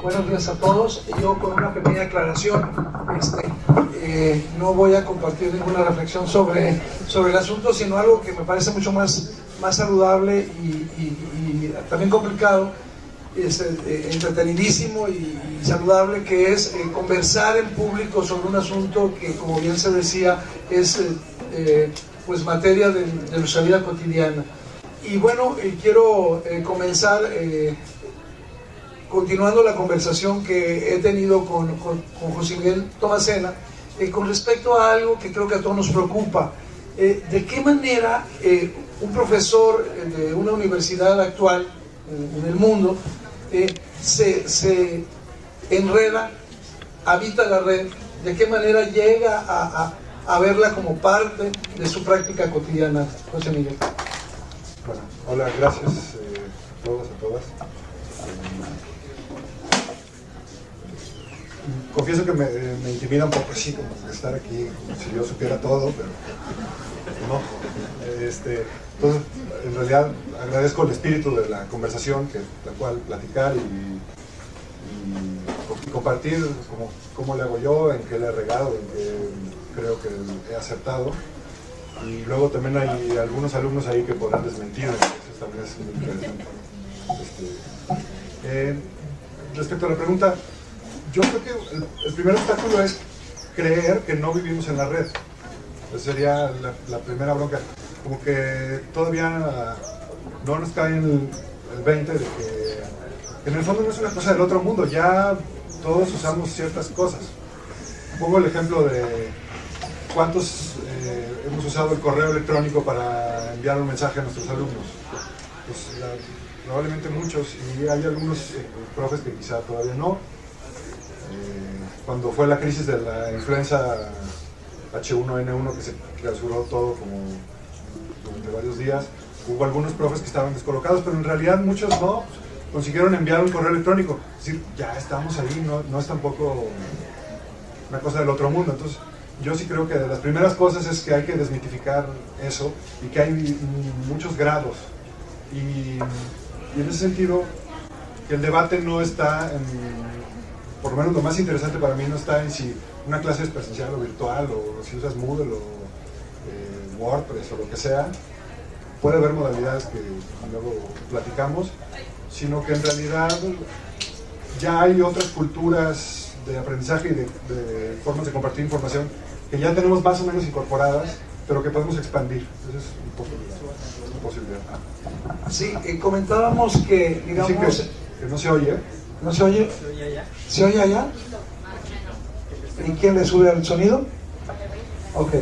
Buenos días a todos. Yo con una pequeña aclaración, no voy a compartir ninguna reflexión sobre el asunto, sino algo que me parece mucho más saludable y también complicado, entretenidísimo y saludable, que es conversar en público sobre un asunto que, como bien se decía, es pues materia de nuestra vida cotidiana. Y bueno, quiero comenzar continuando la conversación que he tenido con José Miguel Tomasena con respecto a algo que creo que a todos nos preocupa. ¿De qué manera un profesor de una universidad actual en el mundo se enreda, habita la red? ¿De qué manera llega a verla como parte de su práctica cotidiana? José Miguel. Bueno, hola, gracias a todos, a todas. Confieso que me intimida un poco así, como estar aquí, como si yo supiera todo, pero no. Entonces, en realidad, agradezco el espíritu de la conversación, que la cual platicar y compartir cómo le hago yo, en qué le he regado, en qué creo que he acertado. Y luego también hay algunos alumnos ahí que podrán desmentir, eso también es muy interesante. Respecto a la pregunta, yo creo que el primer obstáculo es creer que no vivimos en la red. Esa sería la primera bronca. Como que todavía no nos cae el 20 de que en el fondo no es una cosa del otro mundo, ya todos usamos ciertas cosas. Pongo el ejemplo de cuántos hemos usado el correo electrónico para enviar un mensaje a nuestros alumnos. Pues, probablemente muchos, y hay algunos profes que quizá todavía no. Cuando fue la crisis de la influenza H1N1, que se clausuró todo como durante varios días, hubo algunos profes que estaban descolocados, pero en realidad muchos no consiguieron enviar un correo electrónico. Es decir, ya estamos ahí, no es tampoco una cosa del otro mundo. Entonces, yo sí creo que de las primeras cosas es que hay que desmitificar eso y que hay muchos grados. Y en ese sentido, que el debate no está en, por lo menos lo más interesante para mí no está en si una clase es presencial o virtual, o si usas Moodle o WordPress o lo que sea. Puede haber modalidades que luego platicamos, sino que en realidad ya hay otras culturas de aprendizaje y de formas de compartir información que ya tenemos más o menos incorporadas, pero que podemos expandir. Esa es un poco la posibilidad. Sí, comentábamos que, digamos... Sí, que no se oye. ¿No se oye? ¿Se oye allá? ¿Y quién le sube el sonido? Ok.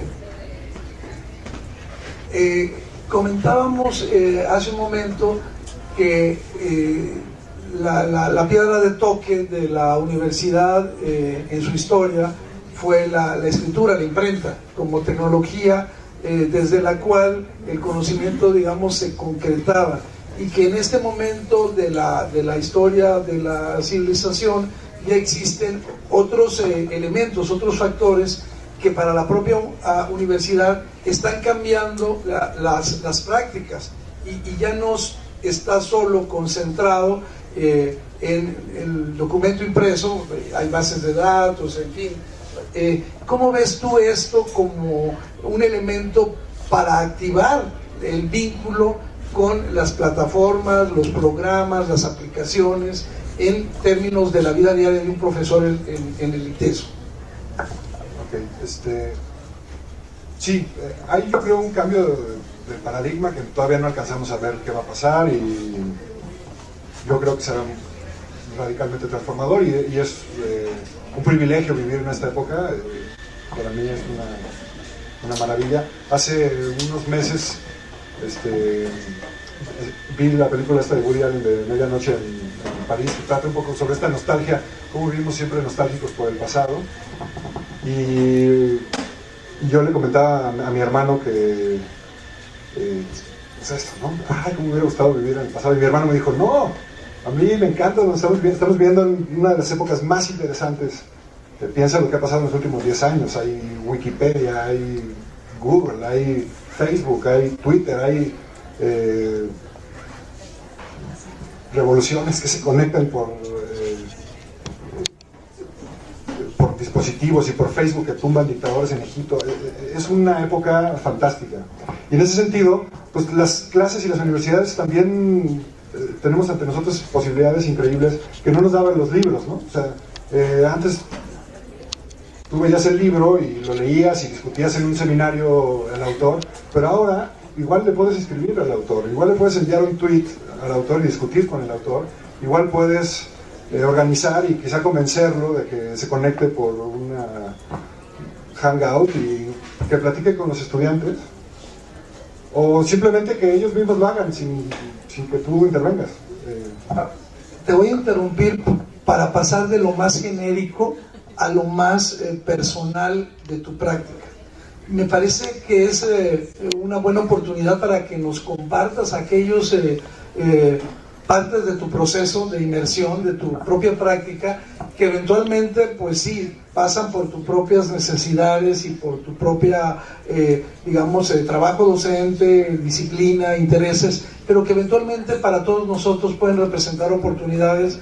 Comentábamos hace un momento que la piedra de toque de la universidad en su historia fue la escritura, la imprenta, como tecnología desde la cual el conocimiento, digamos, se concretaba, y que en este momento de la historia de la civilización ya existen otros elementos, otros factores que para la propia universidad están cambiando las prácticas, y ya no está solo concentrado en el documento impreso, hay bases de datos, en fin. ¿Cómo ves tú esto como un elemento para activar el vínculo con las plataformas, los programas, las aplicaciones, en términos de la vida diaria de un profesor en el ITESO? Ok, sí, hay yo creo un cambio de paradigma que todavía no alcanzamos a ver qué va a pasar, y yo creo que será radicalmente transformador, y es un privilegio vivir en esta época. Para mí es una maravilla. Hace unos meses vi la película esta de Woody Allen de Medianoche en París, que trata un poco sobre esta nostalgia, cómo vivimos siempre nostálgicos por el pasado. Y yo le comentaba a mi hermano que es esto, ¿no? Ay, cómo me hubiera gustado vivir en el pasado. Y mi hermano me dijo, no, a mí me encanta, estamos viendo una de las épocas más interesantes. Piensa lo que ha pasado en los últimos 10 años. Hay Wikipedia, hay Google, hay Facebook, hay Twitter, hay revoluciones que se conectan por positivos, y por Facebook que tumban dictadores en Egipto. Es una época fantástica. Y en ese sentido, pues las clases y las universidades también tenemos ante nosotros posibilidades increíbles que no nos daban los libros, ¿no? O sea, antes tú veías el libro y lo leías y discutías en un seminario el autor, pero ahora igual le puedes escribir al autor, igual le puedes enviar un tweet al autor y discutir con el autor, igual puedes organizar y quizá convencerlo de que se conecte por una hangout y que platique con los estudiantes, o simplemente que ellos mismos lo hagan sin que tú intervengas. Te voy a interrumpir para pasar de lo más genérico a lo más personal de tu práctica. Me parece que es una buena oportunidad para que nos compartas aquellos partes de tu proceso de inmersión, de tu propia práctica, que eventualmente, pues sí, pasan por tus propias necesidades y por tu propia, trabajo docente, disciplina, intereses, pero que eventualmente para todos nosotros pueden representar oportunidades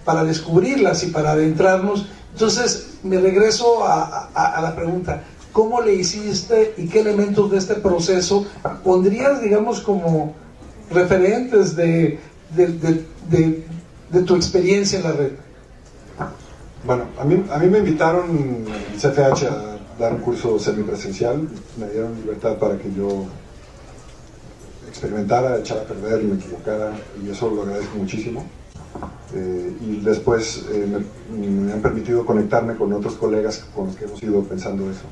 para descubrirlas y para adentrarnos. Entonces, me regreso a la pregunta: ¿cómo le hiciste y qué elementos de este proceso pondrías, digamos, como referentes de tu experiencia en la red? Bueno, a mí me invitaron el CFH a dar un curso semipresencial, me dieron libertad para que yo experimentara, echara a perder y me equivocara, y eso lo agradezco muchísimo. Y después me han permitido conectarme con otros colegas con los que hemos ido pensando eso.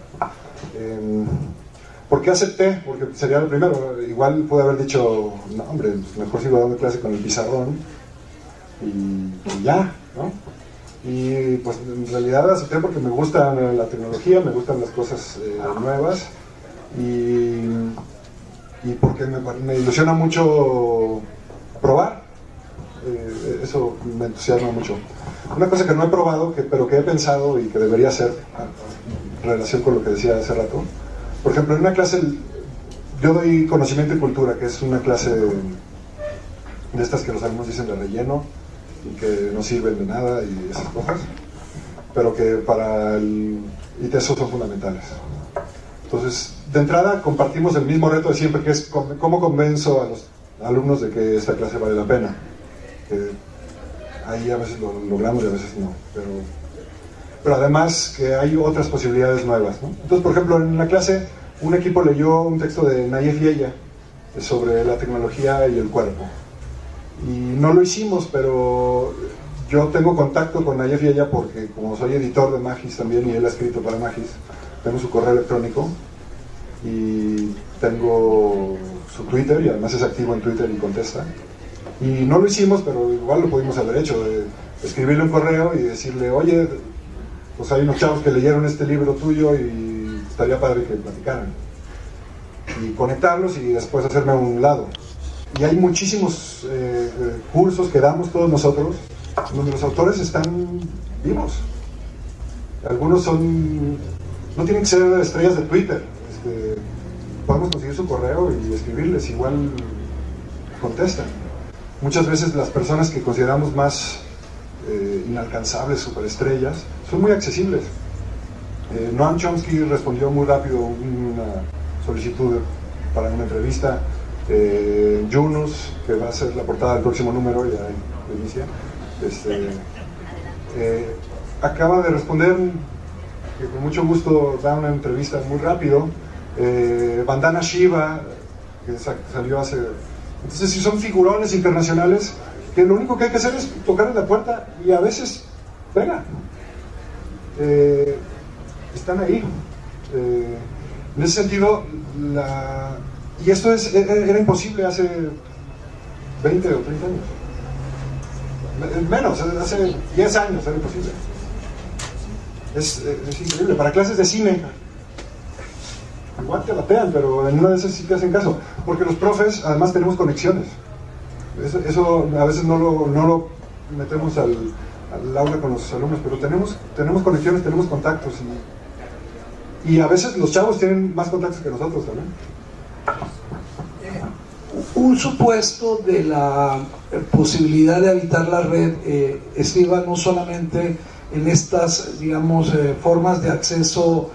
¿Por qué acepté? Porque sería lo primero. Igual pude haber dicho, no hombre, mejor sigo dando clase con el pizarrón y ya, ¿no? Y pues en realidad acepté porque me gusta la tecnología, me gustan las cosas nuevas, y porque me ilusiona mucho probar. Eso me entusiasma mucho. Una cosa que no he probado, pero que he pensado y que debería hacer en relación con lo que decía hace rato. Por ejemplo, en una clase, yo doy conocimiento y cultura, que es una clase de estas que los alumnos dicen de relleno y que no sirven de nada y esas cosas, pero que para el ITESO son fundamentales. Entonces, de entrada compartimos el mismo reto de siempre, que es cómo convenzo a los alumnos de que esta clase vale la pena. Ahí a veces lo logramos y a veces no, pero además que hay otras posibilidades nuevas, ¿no? Entonces, por ejemplo, en la clase un equipo leyó un texto de Nayef Yehia sobre la tecnología y el cuerpo, y no lo hicimos, pero yo tengo contacto con Nayef Yehia porque como soy editor de Magis también, y él ha escrito para Magis, tengo su correo electrónico y tengo su Twitter, y además es activo en Twitter y contesta. Y no lo hicimos, pero igual lo pudimos haber hecho, de escribirle un correo y decirle, oye, pues hay unos chavos que leyeron este libro tuyo y estaría padre que platicaran. Y conectarlos y después hacerme a un lado. Y hay muchísimos cursos que damos todos nosotros, donde los autores están vivos. Algunos no tienen que ser estrellas de Twitter. Podemos conseguir su correo y escribirles, igual contestan. Muchas veces las personas que consideramos más inalcanzables, superestrellas, son muy accesibles. Noam Chomsky respondió muy rápido una solicitud para una entrevista. Yunus, que va a ser la portada del próximo número, ya inicia, acaba de responder que con mucho gusto da una entrevista muy rápido. Vandana Shiva, que salió hace... Entonces, si son figurones internacionales, que lo único que hay que hacer es tocar en la puerta y a veces, venga, están ahí. En ese sentido, y esto era imposible hace 20 o 30 años. Menos, hace 10 años era imposible. Es increíble. Para clases de cine, igual te batean, pero en una de esas sí te hacen caso, porque los profes además tenemos conexiones. Eso a veces no lo metemos al aula con los alumnos, pero tenemos conexiones, tenemos contactos, y a veces los chavos tienen más contactos que nosotros también. Un supuesto de la posibilidad de habitar la red estriba no solamente en estas, digamos, formas de acceso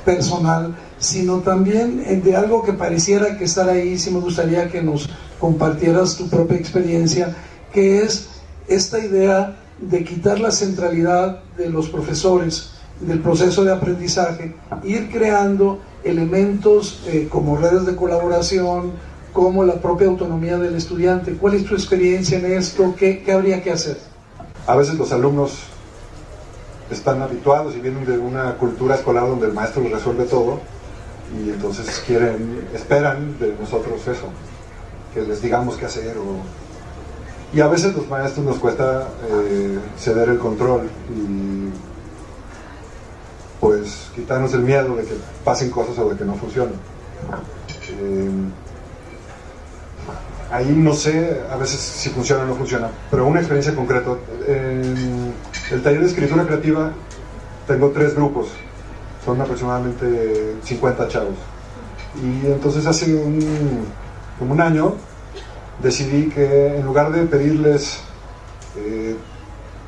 personal, sino también de algo que pareciera que estar ahí. Sí me gustaría que nos compartieras tu propia experiencia, que es esta idea de quitar la centralidad de los profesores del proceso de aprendizaje, ir creando elementos como redes de colaboración, como la propia autonomía del estudiante. ¿Cuál es tu experiencia en esto? ¿Qué habría que hacer? A veces los alumnos están habituados y vienen de una cultura escolar donde el maestro les resuelve todo, y entonces esperan de nosotros eso, que les digamos qué hacer, y a veces los maestros nos cuesta ceder el control y pues quitarnos el miedo de que pasen cosas o de que no funcionen. Ahí no sé a veces si funciona o no funciona, pero una experiencia concreta. En el taller de escritura creativa tengo 3 grupos, son aproximadamente 50 chavos, y entonces hace como un año decidí que en lugar de pedirles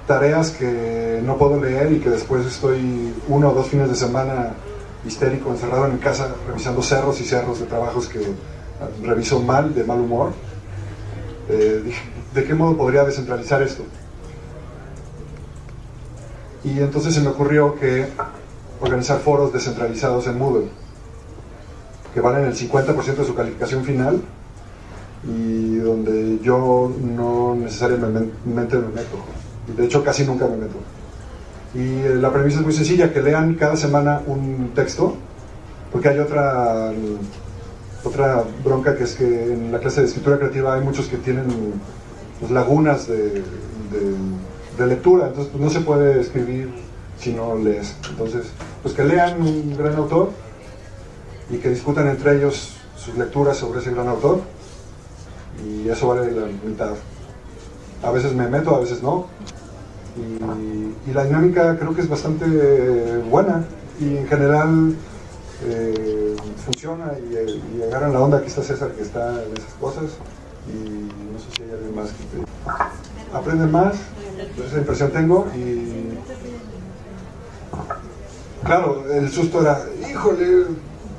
tareas que no puedo leer y que después estoy 1 o 2 fines de semana histérico, encerrado en mi casa revisando cerros y cerros de trabajos que reviso mal, de mal humor, dije, ¿de qué modo podría descentralizar esto? Y entonces se me ocurrió que organizar foros descentralizados en Moodle, que valen el 50% de su calificación final, y donde yo no necesariamente me meto, y de hecho casi nunca me meto. Y la premisa es muy sencilla: que lean cada semana un texto, porque hay otra bronca, que es que en la clase de escritura creativa hay muchos que tienen pues, lagunas de lectura, entonces pues, no se puede escribir si no lees. Entonces, pues que lean un gran autor y que discutan entre ellos sus lecturas sobre ese gran autor, y eso vale la mitad. A veces me meto, a veces no, y la dinámica creo que es bastante buena, y en general funciona, y agarran la onda. Aquí está César, que está en esas cosas, y no sé si hay alguien más que aprende más, esa impresión tengo. Y claro, el susto era, híjole,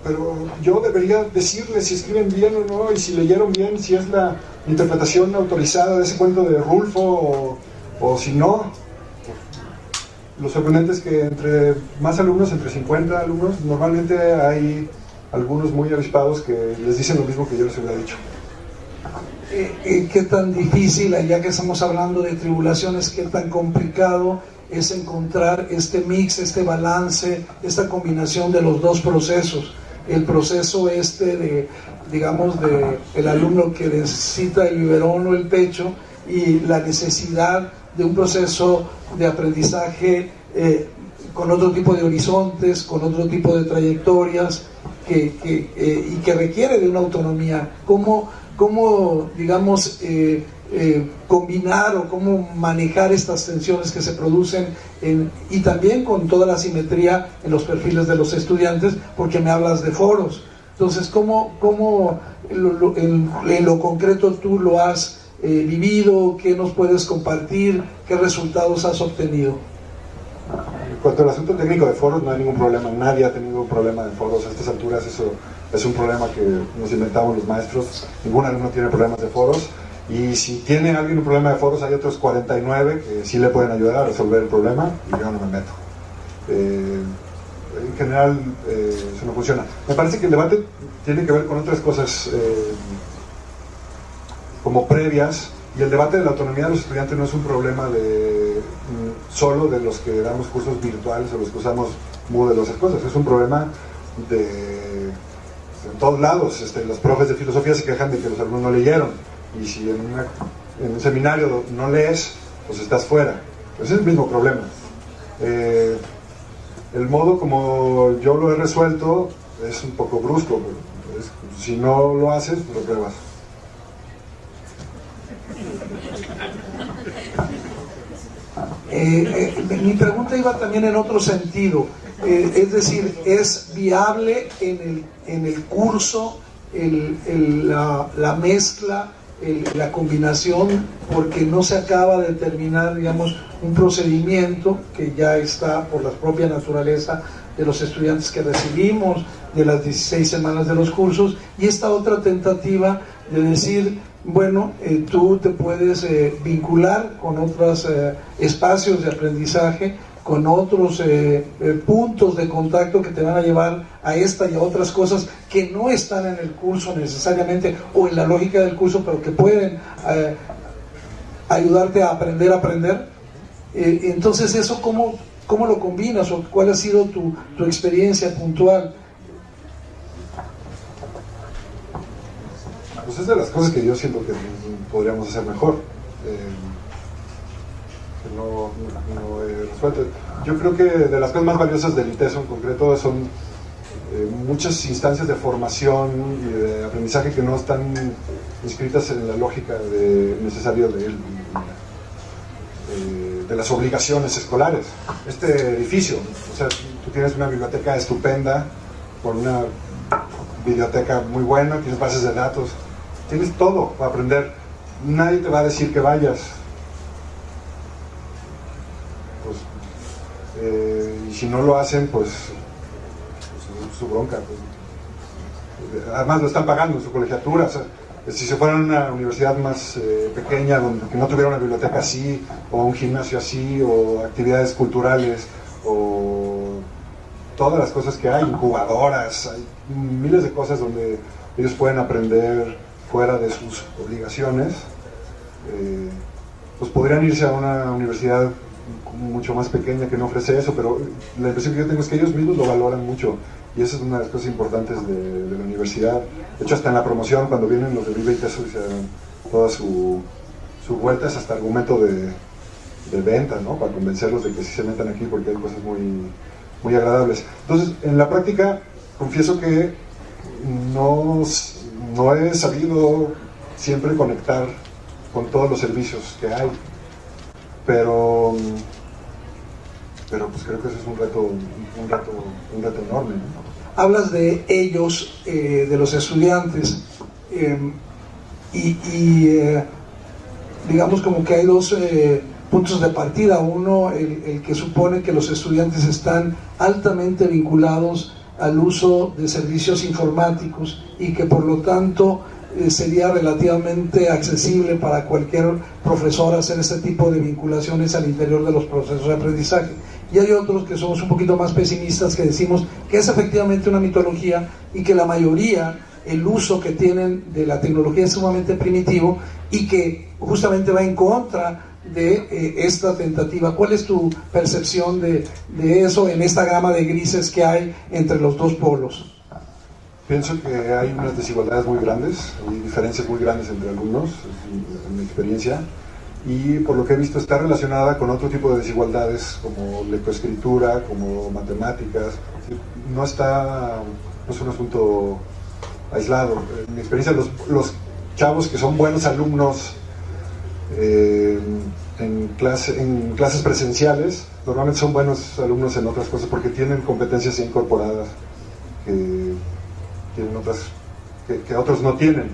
pero yo debería decirles si escriben bien o no, y si leyeron bien, si es la interpretación autorizada de ese cuento de Rulfo o si no. Lo sorprendente es que entre más alumnos, entre 50 alumnos, normalmente hay algunos muy avispados que les dicen lo mismo que yo les hubiera dicho. ¿Qué tan difícil, ya que estamos hablando de tribulaciones, qué tan complicado es encontrar este mix, este balance, esta combinación de los dos procesos? El proceso de, digamos, de el alumno que necesita el biberón o el pecho, y la necesidad de un proceso de aprendizaje con otro tipo de horizontes, con otro tipo de trayectorias, y que requiere de una autonomía. ¿Cómo digamos, combinar o cómo manejar estas tensiones que se producen y también con toda la simetría en los perfiles de los estudiantes, porque me hablas de foros? Entonces, ¿cómo en lo concreto tú lo has vivido? ¿Qué nos puedes compartir? ¿Qué resultados has obtenido? En cuanto al asunto técnico de foros, no hay ningún problema. Nadie ha tenido un problema de foros a estas alturas. Eso es un problema que nos inventamos los maestros. Ningún alumno tiene problemas de foros, y si tiene alguien un problema de foros, hay otros 49 que sí le pueden ayudar a resolver el problema, y yo no me meto. En general eso no funciona. Me parece que el debate tiene que ver con otras cosas como previas, y el debate de la autonomía de los estudiantes no es un problema solo de los que damos cursos virtuales o los que usamos Moodle o esas cosas. Es un problema en todos lados. Los profes de filosofía se quejan de que los alumnos no leyeron, y si en un seminario no lees, pues estás fuera. Ese es el mismo problema. El modo como yo lo he resuelto es un poco brusco. Si no lo haces, lo pruebas. Mi pregunta iba también en otro sentido, es decir, ¿es viable en el curso la mezcla la combinación, porque no se acaba de terminar, digamos, un procedimiento que ya está por la propia naturaleza de los estudiantes que recibimos, de las 16 semanas de los cursos, y esta otra tentativa de decir, bueno, tú te puedes vincular con otros espacios de aprendizaje, con otros puntos de contacto que te van a llevar a esta y a otras cosas que no están en el curso necesariamente o en la lógica del curso, pero que pueden ayudarte a aprender. Entonces, ¿eso cómo lo combinas o cuál ha sido tu experiencia puntual? Pues es de las cosas que yo siento que podríamos hacer mejor. Que no he resuelto. Yo creo que de las cosas más valiosas del ITESO en concreto son muchas instancias de formación y de aprendizaje que no están inscritas en la lógica necesaria de las obligaciones escolares. Este edificio, o sea, tú tienes una biblioteca estupenda, con una biblioteca muy buena, tienes bases de datos, tienes todo para aprender. Nadie te va a decir que vayas. Y si no lo hacen, pues es su bronca. Además lo están pagando en su colegiatura. O sea, si se fueran a una universidad más pequeña, donde que no tuviera una biblioteca así, o un gimnasio así, o actividades culturales, o todas las cosas que hay, incubadoras, hay miles de cosas donde ellos pueden aprender fuera de sus obligaciones, pues podrían irse a una universidad mucho más pequeña que no ofrece eso, pero la impresión que yo tengo es que ellos mismos lo valoran mucho, y esa es una de las cosas importantes de la universidad. De hecho, hasta en la promoción, cuando vienen los de Viva ITESO y se dan toda su vuelta, es hasta argumento de venta, ¿no? Para convencerlos de que sí se metan aquí, porque hay cosas muy agradables. Entonces, en la práctica, confieso que no he sabido siempre conectar con todos los servicios que hay, pero pues creo que eso es un reto enorme, ¿no? Hablas de ellos, de los estudiantes, digamos como que hay dos puntos de partida. Uno, el que supone que los estudiantes están altamente vinculados al uso de servicios informáticos y que por lo tanto sería relativamente accesible para cualquier profesor hacer este tipo de vinculaciones al interior de los procesos de aprendizaje. Y hay otros que somos un poquito más pesimistas, que decimos que es efectivamente una mitología y que la mayoría, el uso que tienen de la tecnología es sumamente primitivo y que justamente va en contra de esta tentativa. ¿Cuál es tu percepción de eso en esta gama de grises que hay entre los dos polos? Pienso que hay unas desigualdades muy grandes, hay diferencias muy grandes entre alumnos, en mi experiencia, y por lo que he visto está relacionada con otro tipo de desigualdades como lectoescritura, como matemáticas. No es un asunto aislado. En mi experiencia, los chavos que son buenos alumnos en clases presenciales normalmente son buenos alumnos en otras cosas porque tienen competencias incorporadas que tienen otras que otros no tienen.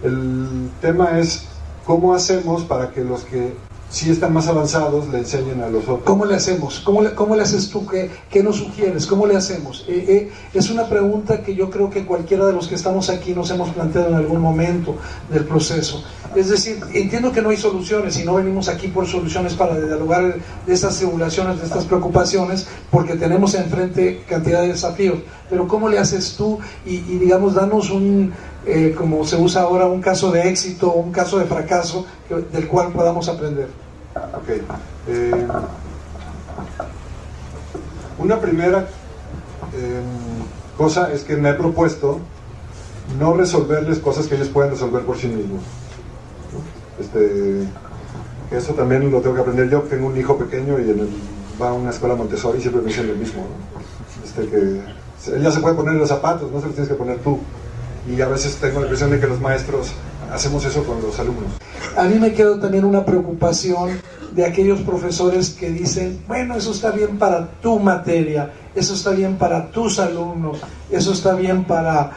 El tema es cómo hacemos para que los que sí están más avanzados le enseñen a los otros. ¿Cómo le hacemos? ¿Cómo le haces tú? ¿Qué nos sugieres? ¿Cómo le hacemos? Es una pregunta que yo creo que cualquiera de los que estamos aquí nos hemos planteado en algún momento del proceso. Es decir, entiendo que no hay soluciones y no venimos aquí por soluciones para dialogar de estas tribulaciones, de estas preocupaciones, porque tenemos enfrente cantidad de desafíos. Pero ¿cómo le haces tú? Y digamos, danos como se usa ahora, un caso de éxito o un caso de fracaso del cual podamos aprender. Ok. Una primera cosa es que me he propuesto no resolverles cosas que ellos pueden resolver por sí mismos. Eso también lo tengo que aprender yo. Tengo un hijo pequeño y va a una escuela Montessori y siempre me dicen lo mismo, ¿no? Que él ya se puede poner los zapatos, no se los tienes que poner tú. Y a veces tengo la impresión de que los maestros hacemos eso con los alumnos. A mí me queda también una preocupación de aquellos profesores que dicen, bueno, eso está bien para tu materia, eso está bien para tus alumnos, eso está bien para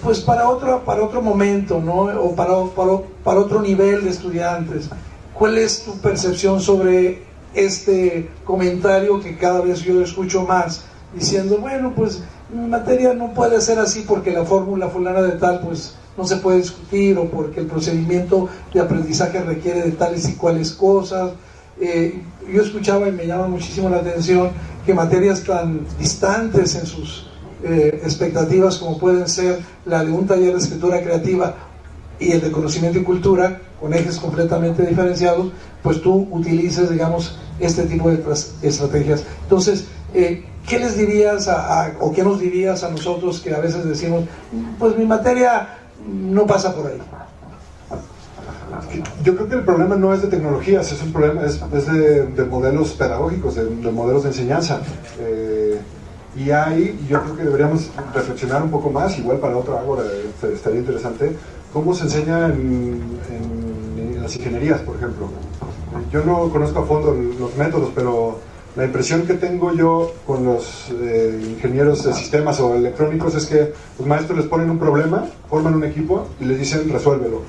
pues para otro momento, ¿no? O para otro nivel de estudiantes. ¿Cuál es tu percepción sobre este comentario que cada vez yo escucho más? Diciendo, bueno, pues mi materia no puede ser así porque la fórmula fulana de tal, pues no se puede discutir, o porque el procedimiento de aprendizaje requiere de tales y cuales cosas. Yo escuchaba y me llama muchísimo la atención que materias tan distantes en sus expectativas como pueden ser la de un taller de escritura creativa y el de conocimiento y cultura, con ejes completamente diferenciados, pues tú utilices, digamos, este tipo de estrategias. Entonces, ¿qué les dirías o qué nos dirías a nosotros que a veces decimos, pues mi materia no pasa por ahí? Yo creo que el problema no es de tecnologías, es un problema es de modelos pedagógicos, de modelos de enseñanza. Y yo creo que deberíamos reflexionar un poco más, igual para otra ágora estaría interesante, cómo se enseña en las ingenierías, por ejemplo. Yo no conozco a fondo los métodos, pero la impresión que tengo yo con los ingenieros de sistemas o electrónicos es que los maestros les ponen un problema, forman un equipo y les dicen resuélvelo.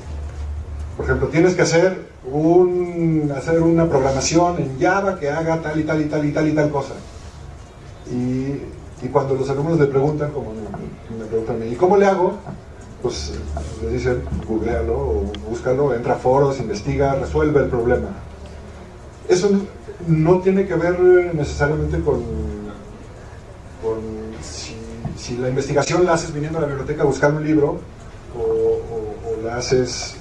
Por ejemplo, tienes que hacer una programación en Java que haga tal y tal y tal y tal y tal cosa. Y cuando los alumnos le preguntan, como me preguntan, ¿y cómo le hago? Pues les dicen, googlealo o búscalo, entra a foros, investiga, resuelve el problema. Eso no tiene que ver necesariamente con si la investigación la haces viniendo a la biblioteca a buscar un libro o la haces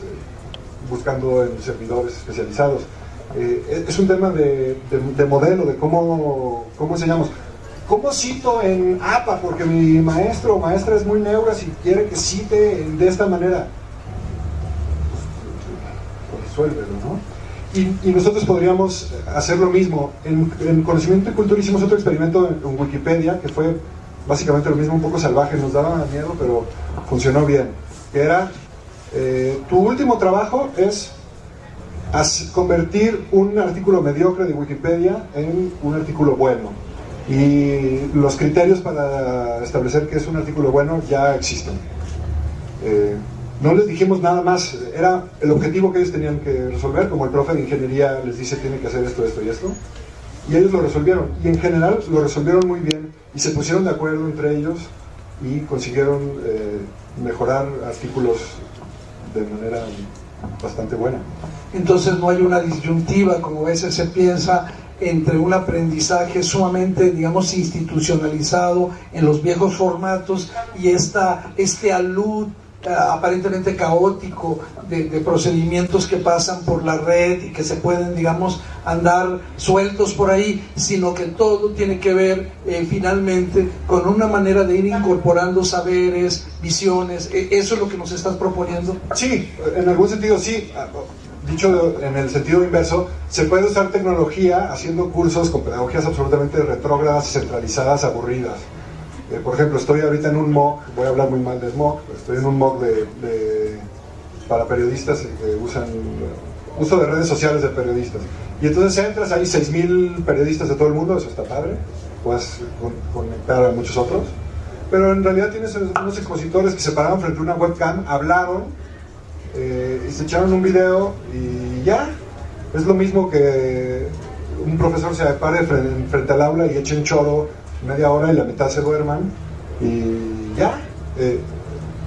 buscando en servidores especializados. Es un tema de modelo, de cómo enseñamos. ¿Cómo cito en APA? Porque mi maestro o maestra es muy neura si quiere que cite de esta manera. Pues resuélvelo, ¿no? Y nosotros podríamos hacer lo mismo. En Conocimiento y Cultura hicimos otro experimento en Wikipedia, que fue básicamente lo mismo, un poco salvaje, nos daba miedo, pero funcionó bien. Que era, tu último trabajo es convertir un artículo mediocre de Wikipedia en un artículo bueno. Y los criterios para establecer que es un artículo bueno ya existen. No les dijimos nada más, era el objetivo que ellos tenían que resolver, como el profe de ingeniería les dice tiene que hacer esto, esto y esto, y ellos lo resolvieron, y en general lo resolvieron muy bien, y se pusieron de acuerdo entre ellos y consiguieron mejorar artículos de manera bastante buena. Entonces no hay una disyuntiva, como a veces se piensa, entre un aprendizaje sumamente, digamos, institucionalizado en los viejos formatos y este alud aparentemente caótico de procedimientos que pasan por la red y que se pueden, digamos, andar sueltos por ahí, sino que todo tiene que ver finalmente con una manera de ir incorporando saberes, visiones. ¿Eso es lo que nos estás proponiendo? Sí, en algún sentido sí. Dicho en el sentido inverso, se puede usar tecnología haciendo cursos con pedagogías absolutamente retrógradas, centralizadas, aburridas. Por ejemplo, estoy ahorita en un MOOC, voy a hablar muy mal del MOOC, estoy en un MOOC para periodistas que usan uso de redes sociales de periodistas. Y entonces entras, hay 6,000 periodistas de todo el mundo, eso está padre, puedes conectar a muchos otros. Pero en realidad tienes unos expositores que se pararon frente a una webcam, hablaron, y se echaron un video y ya. Es lo mismo que un profesor se pare frente al aula y eche un choro media hora y la mitad se duerman y ya.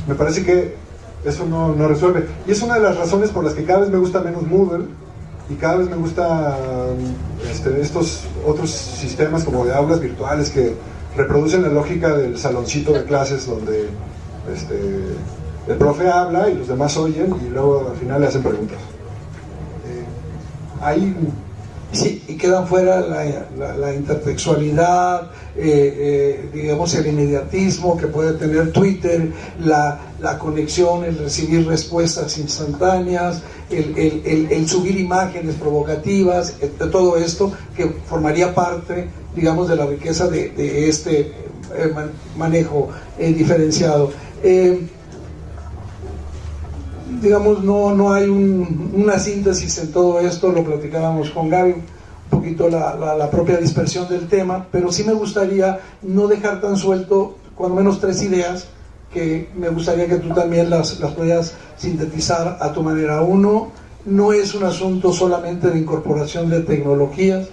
Me parece que eso no resuelve, y es una de las razones por las que cada vez me gusta menos Moodle y cada vez me gusta estos otros sistemas como de aulas virtuales que reproducen la lógica del saloncito de clases donde el profe habla y los demás oyen y luego al final le hacen preguntas. Sí, y quedan fuera la intertextualidad, digamos el inmediatismo que puede tener Twitter, la conexión, el recibir respuestas instantáneas, el subir imágenes provocativas, todo esto que formaría parte, digamos, de la riqueza de este manejo diferenciado. Digamos, no hay una síntesis en todo esto, lo platicábamos con Gaby, un poquito la propia dispersión del tema, pero sí me gustaría no dejar tan suelto, cuando menos 3 ideas, que me gustaría que tú también las puedas sintetizar a tu manera. Uno, no es un asunto solamente de incorporación de tecnologías,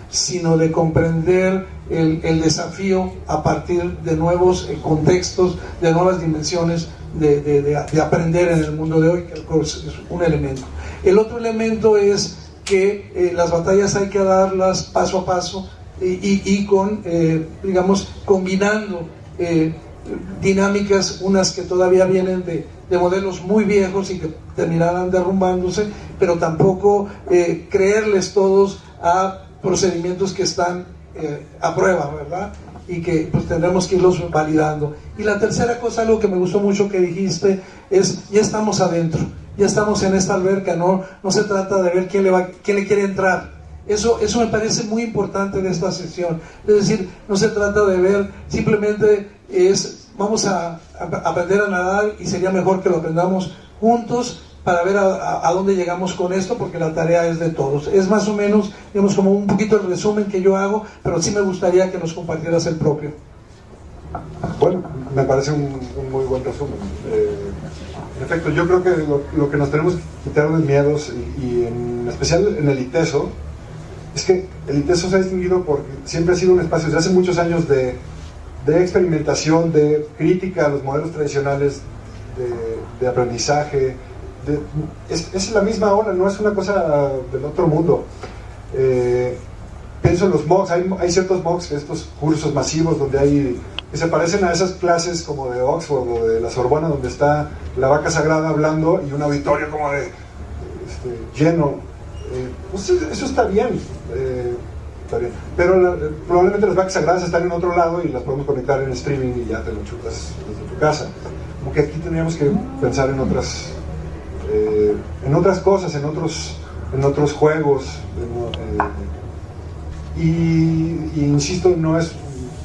sino de comprender el desafío a partir de nuevos contextos, de nuevas dimensiones de aprender en el mundo de hoy, que es un elemento. El otro elemento es que las batallas hay que darlas paso a paso y con, digamos, combinando dinámicas, unas que todavía vienen de modelos muy viejos y que terminarán derrumbándose, pero tampoco creerles todos a procedimientos que están a prueba, ¿verdad? Y que pues tendremos que irlos validando. Y la tercera cosa, algo que me gustó mucho que dijiste, es ya estamos adentro, ya estamos en esta alberca, no se trata de ver quién le quiere entrar. Eso me parece muy importante de esta sesión. Es decir, no se trata de ver, simplemente vamos a aprender a nadar y sería mejor que lo aprendamos juntos para ver a dónde llegamos con esto, porque la tarea es de todos. Es más o menos, digamos, como un poquito el resumen que yo hago, pero sí me gustaría que nos compartieras el propio. Bueno, me parece un muy buen resumen. En efecto, yo creo que lo que nos tenemos que quitar de miedos, y en especial en el ITESO, es que el ITESO se ha distinguido porque siempre ha sido un espacio desde hace muchos años de experimentación, de crítica a los modelos tradicionales de aprendizaje. Es la misma ola, no es una cosa del otro mundo. Pienso en los MOOCs, hay ciertos MOOCs, estos cursos masivos que se parecen a esas clases como de Oxford o de la Sorbona, donde está la vaca sagrada hablando y un auditorio como de lleno. Pues eso está bien, pero probablemente las vacas sagradas están en otro lado y las podemos conectar en streaming y ya te lo chutas desde tu casa. Como que aquí tendríamos que pensar en otras cosas, en otros juegos, y insisto, no es,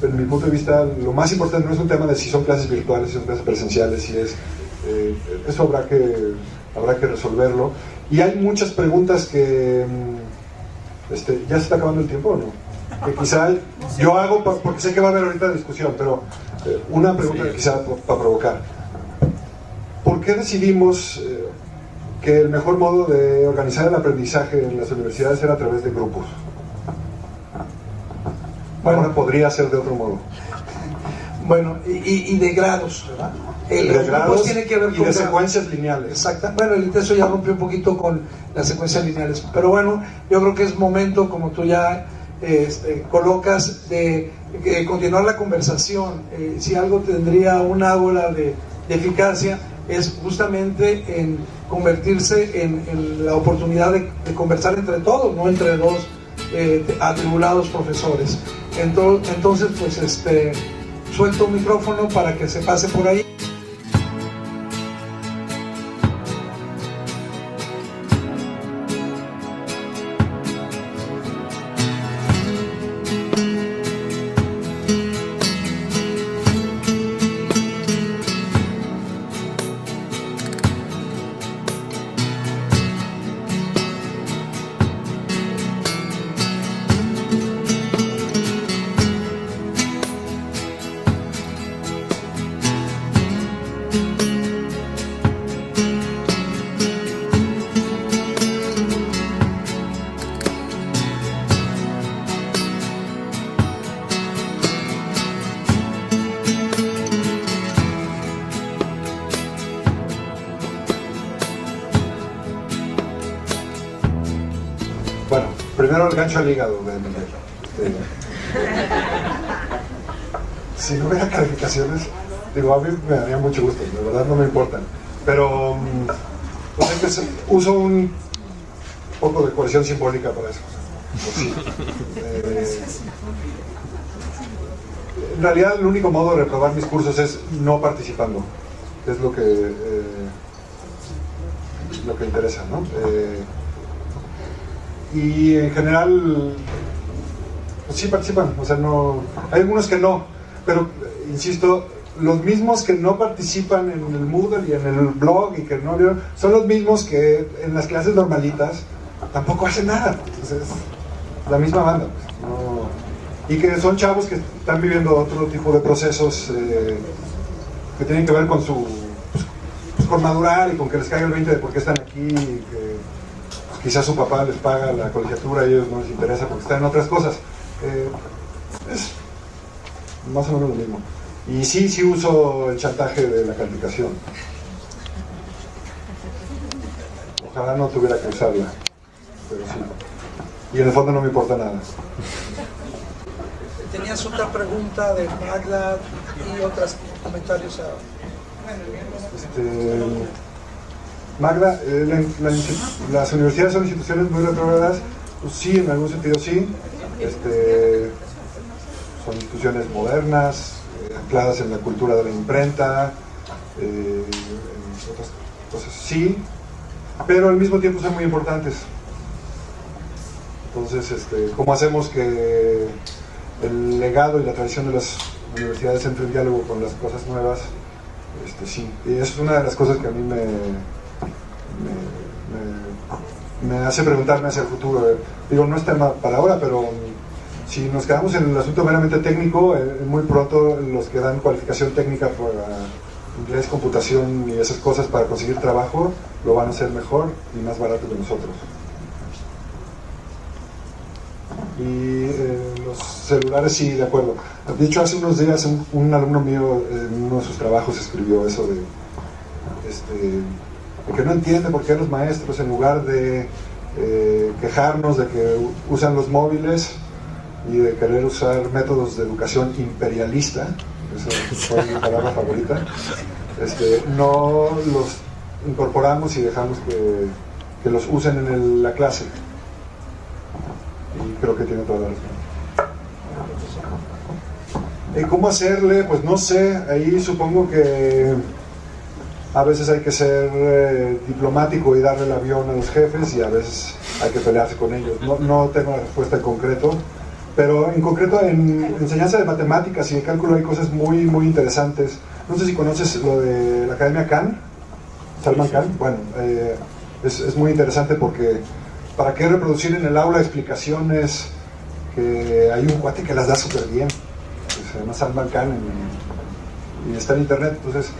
en mi punto de vista, lo más importante no es un tema de si son clases virtuales, si son clases presenciales, eso habrá que resolverlo. Y hay muchas preguntas que ¿ya se está acabando el tiempo o no? Que quizá yo hago porque sé que va a haber ahorita discusión, pero una pregunta que quizá para provocar: ¿por qué decidimos que el mejor modo de organizar el aprendizaje en las universidades era a través de grupos? Bueno, ahora podría ser de otro modo. Bueno, y de grados, ¿verdad? De grados tiene que ver y de secuencias lineales. Exacto. Bueno, el ITESO ya rompió un poquito con las secuencias lineales, pero bueno, yo creo que es momento, como tú ya colocas, de continuar la conversación. Si algo tendría un ágora de eficacia, es justamente en convertirse en la oportunidad de conversar entre todos, no entre dos atribulados profesores. Entonces, pues suelto un micrófono para que se pase por ahí. Bueno, primero el gancho al hígado de Miguel. Si no hubiera calificaciones, a mí me daría mucho gusto, de verdad no me importan. Pero pues uso un poco de coerción simbólica para eso. En realidad el único modo de reprobar mis cursos es no participando. Es lo que interesa, ¿no? Y en general pues sí participan, no, hay algunos que no, pero insisto, los mismos que no participan en el Moodle y en el blog y que no vieron, son los mismos que en las clases normalitas tampoco hacen nada. Entonces, la misma banda, pues, no, y que son chavos que están viviendo otro tipo de procesos que tienen que ver con su, pues, con madurar y con que les caiga el 20 de por qué están aquí, y que pues, quizás su papá les paga la colegiatura y a ellos no les interesa porque están en otras cosas. Es más o menos lo mismo. Y sí uso el chantaje de la calificación. Ojalá no tuviera que usarla, pero sí. Y en el fondo no me importa nada. Tenías otra pregunta de Magda y otros comentarios. Magda, las universidades son instituciones muy retrógradas. Pues sí, en algún sentido sí. Son instituciones modernas, ancladas en la cultura de la imprenta, en otras cosas sí, pero al mismo tiempo son muy importantes. Entonces, ¿cómo hacemos que el legado y la tradición de las universidades entre en diálogo con las cosas nuevas? Sí, y eso es una de las cosas que a mí me hace preguntarme hacia el futuro. Digo, no es tema para ahora, pero si nos quedamos en el asunto meramente técnico, muy pronto los que dan cualificación técnica para inglés, computación y esas cosas para conseguir trabajo, lo van a hacer mejor y más barato que nosotros. Y los celulares, sí, de acuerdo. De hecho, hace unos días un alumno mío en uno de sus trabajos escribió eso de que no entiende por qué los maestros, en lugar de quejarnos de que usan los móviles y de querer usar métodos de educación imperialista, esa fue mi palabra favorita, no los incorporamos y dejamos que los usen en la clase. Y creo que tiene toda la razón. ¿Cómo hacerle? Pues no sé, ahí supongo que a veces hay que ser diplomático y darle el avión a los jefes, y a veces hay que pelearse con ellos. No tengo la respuesta en concreto, pero en concreto en enseñanza de matemáticas y de cálculo hay cosas muy, muy interesantes. No sé si conoces lo de la Academia Khan, Salman Khan. Bueno, es muy interesante porque ¿para qué reproducir en el aula explicaciones que hay un cuate que las da súper bien? Se llama Salman Khan y está en internet. Entonces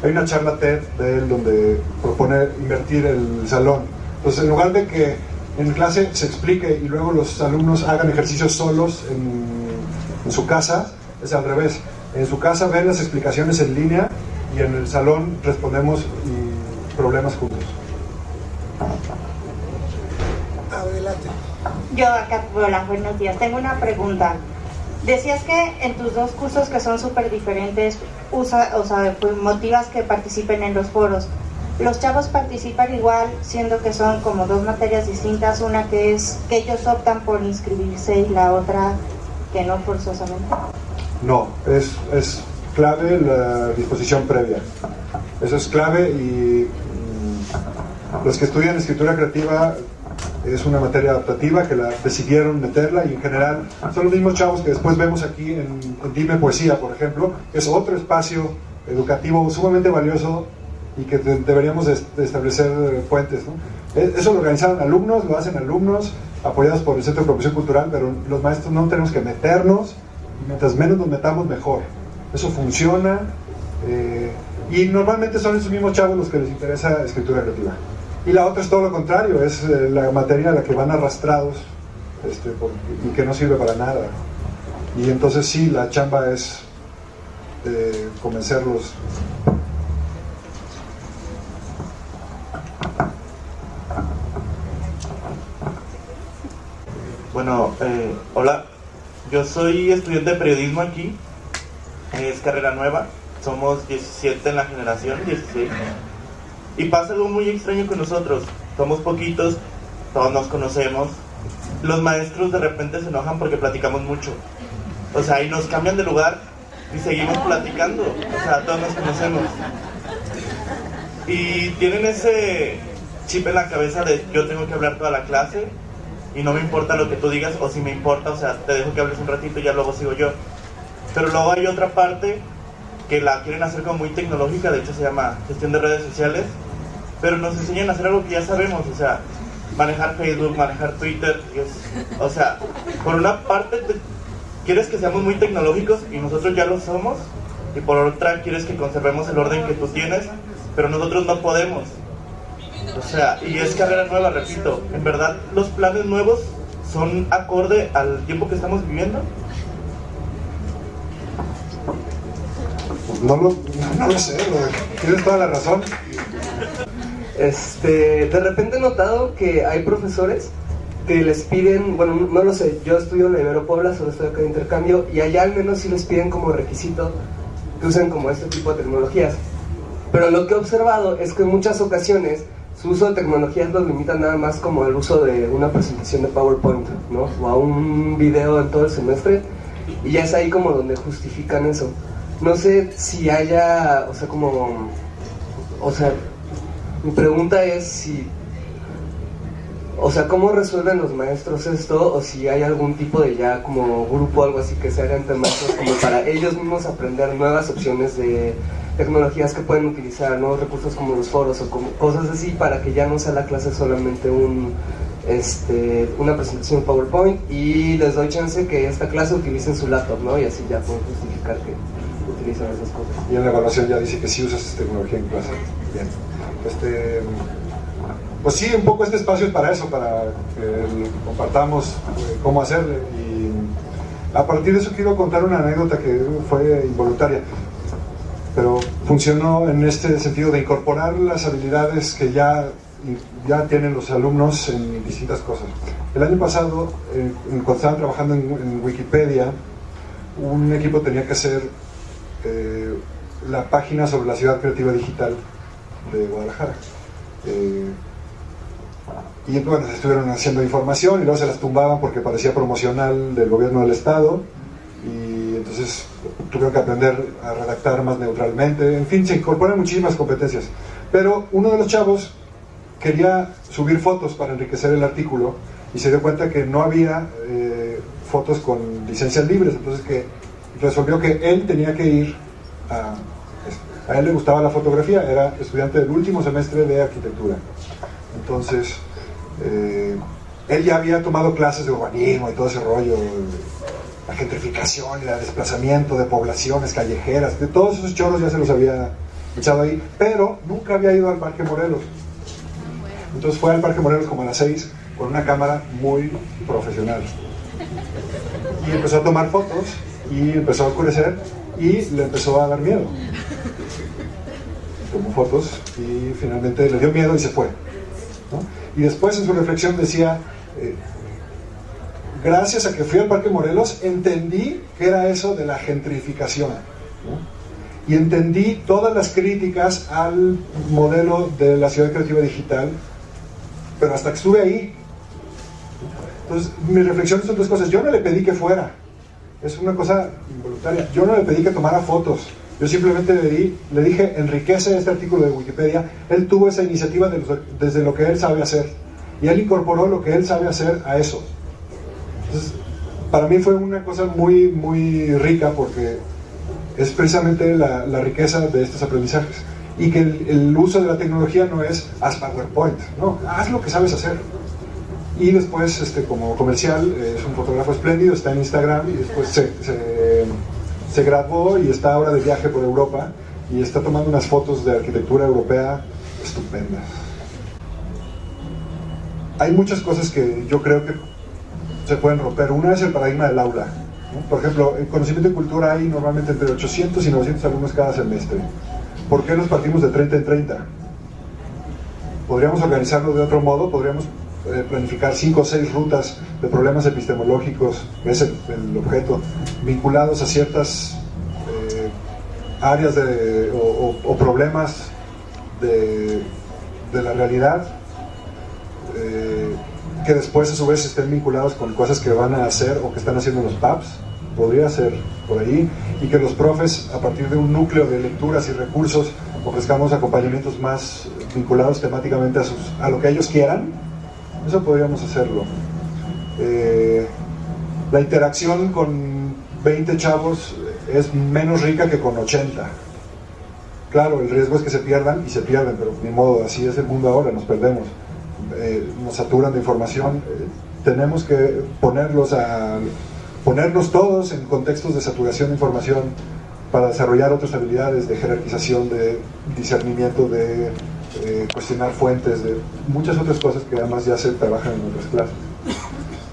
hay una charla TED de él donde propone invertir el salón. Entonces, en lugar de que en clase se explique y luego los alumnos hagan ejercicios solos en su casa, es al revés. En su casa ven las explicaciones en línea y en el salón respondemos problemas juntos. Adelante. Yo acá, hola, buenos días. Tengo una pregunta. Decías que en tus dos cursos que son súper diferentes, motivas que participen en los foros. ¿Los chavos participan igual, siendo que son como dos materias distintas? Una que es que ellos optan por inscribirse y la otra que no forzosamente. No, es clave la disposición previa. Eso es clave, y los que estudian escritura creativa es una materia adaptativa que la decidieron meterla, y en general son los mismos chavos que después vemos aquí en Dime Poesía, por ejemplo, que es otro espacio educativo sumamente valioso y que deberíamos de establecer puentes, ¿no? Eso lo organizaron alumnos, lo hacen alumnos apoyados por el Centro de Promoción Cultural, pero los maestros no tenemos que meternos, y mientras menos nos metamos mejor. Eso funciona, y normalmente son esos mismos chavos los que les interesa escritura creativa. Y la otra es todo lo contrario, es la materia a la que van arrastrados y que no sirve para nada. Y entonces sí, la chamba es convencerlos. Bueno, hola, yo soy estudiante de periodismo aquí, es carrera nueva, somos 17 en la generación, 16. Y pasa algo muy extraño con nosotros. Somos poquitos, todos nos conocemos. Los maestros de repente se enojan porque platicamos mucho. O sea, y nos cambian de lugar y seguimos platicando. O sea, todos nos conocemos. Y tienen ese chip en la cabeza de yo tengo que hablar toda la clase y no me importa lo que tú digas, o si me importa, o sea, te dejo que hables un ratito y ya luego sigo yo. Pero luego hay otra parte que la quieren hacer como muy tecnológica, de hecho se llama gestión de redes sociales, pero nos enseñan a hacer algo que ya sabemos, o sea, manejar Facebook, manejar Twitter, o sea, por una parte quieres que seamos muy tecnológicos y nosotros ya lo somos, y por otra quieres que conservemos el orden que tú tienes, pero nosotros no podemos. O sea, y es carrera nueva, repito, ¿en verdad los planes nuevos son acorde al tiempo que estamos viviendo? No lo sé, tienes toda la razón. De repente he notado que hay profesores que les piden, bueno, no lo sé, yo estudio en la Ibero Puebla, solo estoy acá de intercambio, y allá al menos sí les piden como requisito que usen como este tipo de tecnologías. Pero lo que he observado es que en muchas ocasiones su uso de tecnologías los limita nada más como al uso de una presentación de PowerPoint, ¿no? O a un video en todo el semestre, y ya es ahí como donde justifican eso. No sé si haya, mi pregunta es si, ¿cómo resuelven los maestros esto? O si hay algún tipo de ya como grupo o algo así que se haga entre maestros como para ellos mismos aprender nuevas opciones de tecnologías que pueden utilizar, nuevos recursos como los foros o como cosas así, para que ya no sea la clase solamente una presentación PowerPoint y les doy chance que esta clase utilicen su laptop, ¿no? Y así ya pueden justificar que utilizan esas cosas. Y en la evaluación ya dice que sí usas esta tecnología en clase. Bien. Pues sí, un poco este espacio es para eso, para que compartamos cómo hacerle. Y a partir de eso quiero contar una anécdota que fue involuntaria, pero funcionó en este sentido de incorporar las habilidades que ya tienen los alumnos en distintas cosas. El año pasado, cuando estaban trabajando en Wikipedia, un equipo tenía que hacer la página sobre la ciudad creativa digital de Guadalajara. Y bueno, estuvieron haciendo información y luego se las tumbaban porque parecía promocional del gobierno del estado, y entonces tuvieron que aprender a redactar más neutralmente. En fin, se incorporan muchísimas competencias, pero uno de los chavos quería subir fotos para enriquecer el artículo y se dio cuenta que no había fotos con licencias libres, entonces que resolvió que él tenía que ir a él le gustaba la fotografía, era estudiante del último semestre de arquitectura. Entonces, él ya había tomado clases de urbanismo y todo ese rollo, la gentrificación y el desplazamiento de poblaciones callejeras, de todos esos chorros ya se los había echado ahí, pero nunca había ido al Parque Morelos. Entonces fue al Parque Morelos como a las 6 con una cámara muy profesional. Y empezó a tomar fotos y empezó a oscurecer y le empezó a dar miedo. Tomó fotos y finalmente le dio miedo y se fue, ¿no? Y después en su reflexión decía, gracias a que fui al Parque Morelos entendí qué era eso de la gentrificación, ¿no? Y entendí todas las críticas al modelo de la ciudad creativa digital, pero hasta que estuve ahí. Entonces mi reflexión son dos cosas. Yo no le pedí que fuera, es una cosa involuntaria. Yo no le pedí que tomara fotos, yo simplemente le dije, enriquece este artículo de Wikipedia. Él tuvo esa iniciativa desde lo que él sabe hacer, y él incorporó lo que él sabe hacer a eso. Entonces, para mí fue una cosa muy, muy rica, porque es precisamente la riqueza de estos aprendizajes. Y que el uso de la tecnología no es haz PowerPoint, no, haz lo que sabes hacer. Y después, como comercial, es un fotógrafo espléndido, está en Instagram, y después se graduó y está ahora de viaje por Europa y está tomando unas fotos de arquitectura europea estupendas. Hay muchas cosas que yo creo que se pueden romper. Una es el paradigma del aula, ¿no? Por ejemplo, en conocimiento y cultura hay normalmente entre 800 y 900 alumnos cada semestre. ¿Por qué nos partimos de 30 en 30? Podríamos organizarlo de otro modo, podríamos planificar 5 o 6 rutas de problemas epistemológicos, que es el objeto, vinculados a ciertas áreas o problemas de la realidad, que después a su vez estén vinculados con cosas que van a hacer o que están haciendo los PAPs, podría ser por ahí, y que los profes, a partir de un núcleo de lecturas y recursos, ofrezcamos acompañamientos más vinculados temáticamente a lo que ellos quieran. Eso podríamos hacerlo. La interacción con 20 chavos es menos rica que con 80. Claro, el riesgo es que se pierdan, y se pierden, pero ni modo, así es el mundo ahora, nos perdemos. Nos saturan de información. Tenemos que ponernos todos en contextos de saturación de información para desarrollar otras habilidades de jerarquización, de discernimiento, de cuestionar fuentes, de muchas otras cosas que además ya se trabajan en otras clases.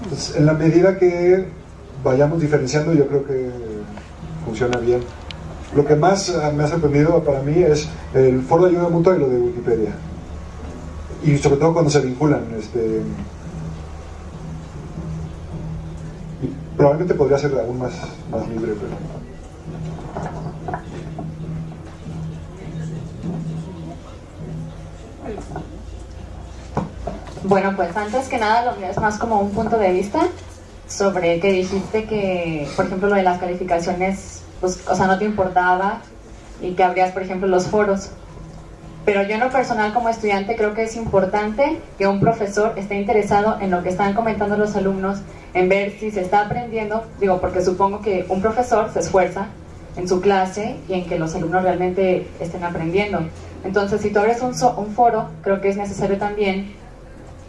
Entonces, en la medida que vayamos diferenciando, yo creo que funciona bien. Lo que más me ha sorprendido para mí es el foro de ayuda mutua y lo de Wikipedia. Y sobre todo cuando se vinculan. Y probablemente podría ser aún más libre, pero... Bueno, pues antes que nada lo mío es más como un punto de vista sobre que dijiste que, por ejemplo, lo de las calificaciones, pues, o sea, no te importaba y que abrías, por ejemplo, los foros. Pero yo en lo personal como estudiante creo que es importante que un profesor esté interesado en lo que están comentando los alumnos, en ver si se está aprendiendo, digo, porque supongo que un profesor se esfuerza en su clase y en que los alumnos realmente estén aprendiendo. Entonces, si tú abres un foro, creo que es necesario también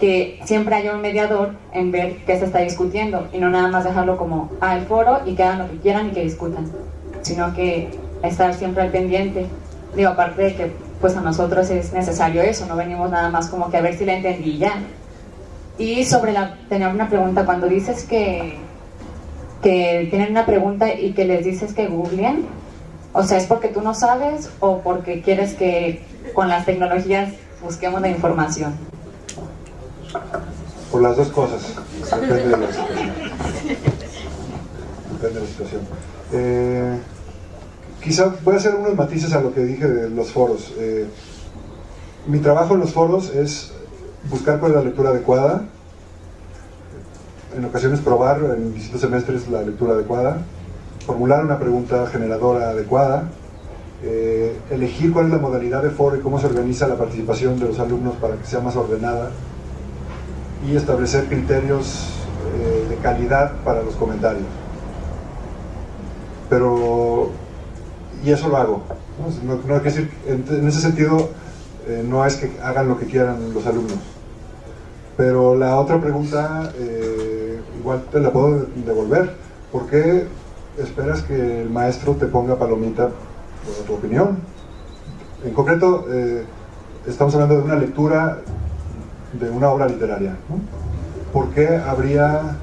que siempre haya un mediador en ver qué se está discutiendo y no nada más dejarlo como el foro y que hagan lo que quieran y que discutan, sino que estar siempre al pendiente. Digo, aparte de que pues a nosotros es necesario eso, no venimos nada más como que a ver si la entendí ya. Y tenía una pregunta, cuando dices que tienen una pregunta y que les dices que googleen, o sea, ¿es porque tú no sabes o porque quieres que con las tecnologías busquemos la información? Por las dos cosas, depende de la situación. Depende de la situación. Quizá voy a hacer unos matices a lo que dije de los foros. Mi trabajo en los foros es buscar cuál es la lectura adecuada, en ocasiones probar en distintos semestres la lectura adecuada, formular una pregunta generadora adecuada, elegir cuál es la modalidad de foro y cómo se organiza la participación de los alumnos para que sea más ordenada, y establecer criterios de calidad para los comentarios. Y eso lo hago. No quiere decir, en ese sentido, no es que hagan lo que quieran los alumnos. Pero la otra pregunta, igual te la puedo devolver. ¿Por qué esperas que el maestro te ponga palomita por tu opinión? En concreto, estamos hablando de una lectura de una obra literaria, ¿no? ¿Por qué habría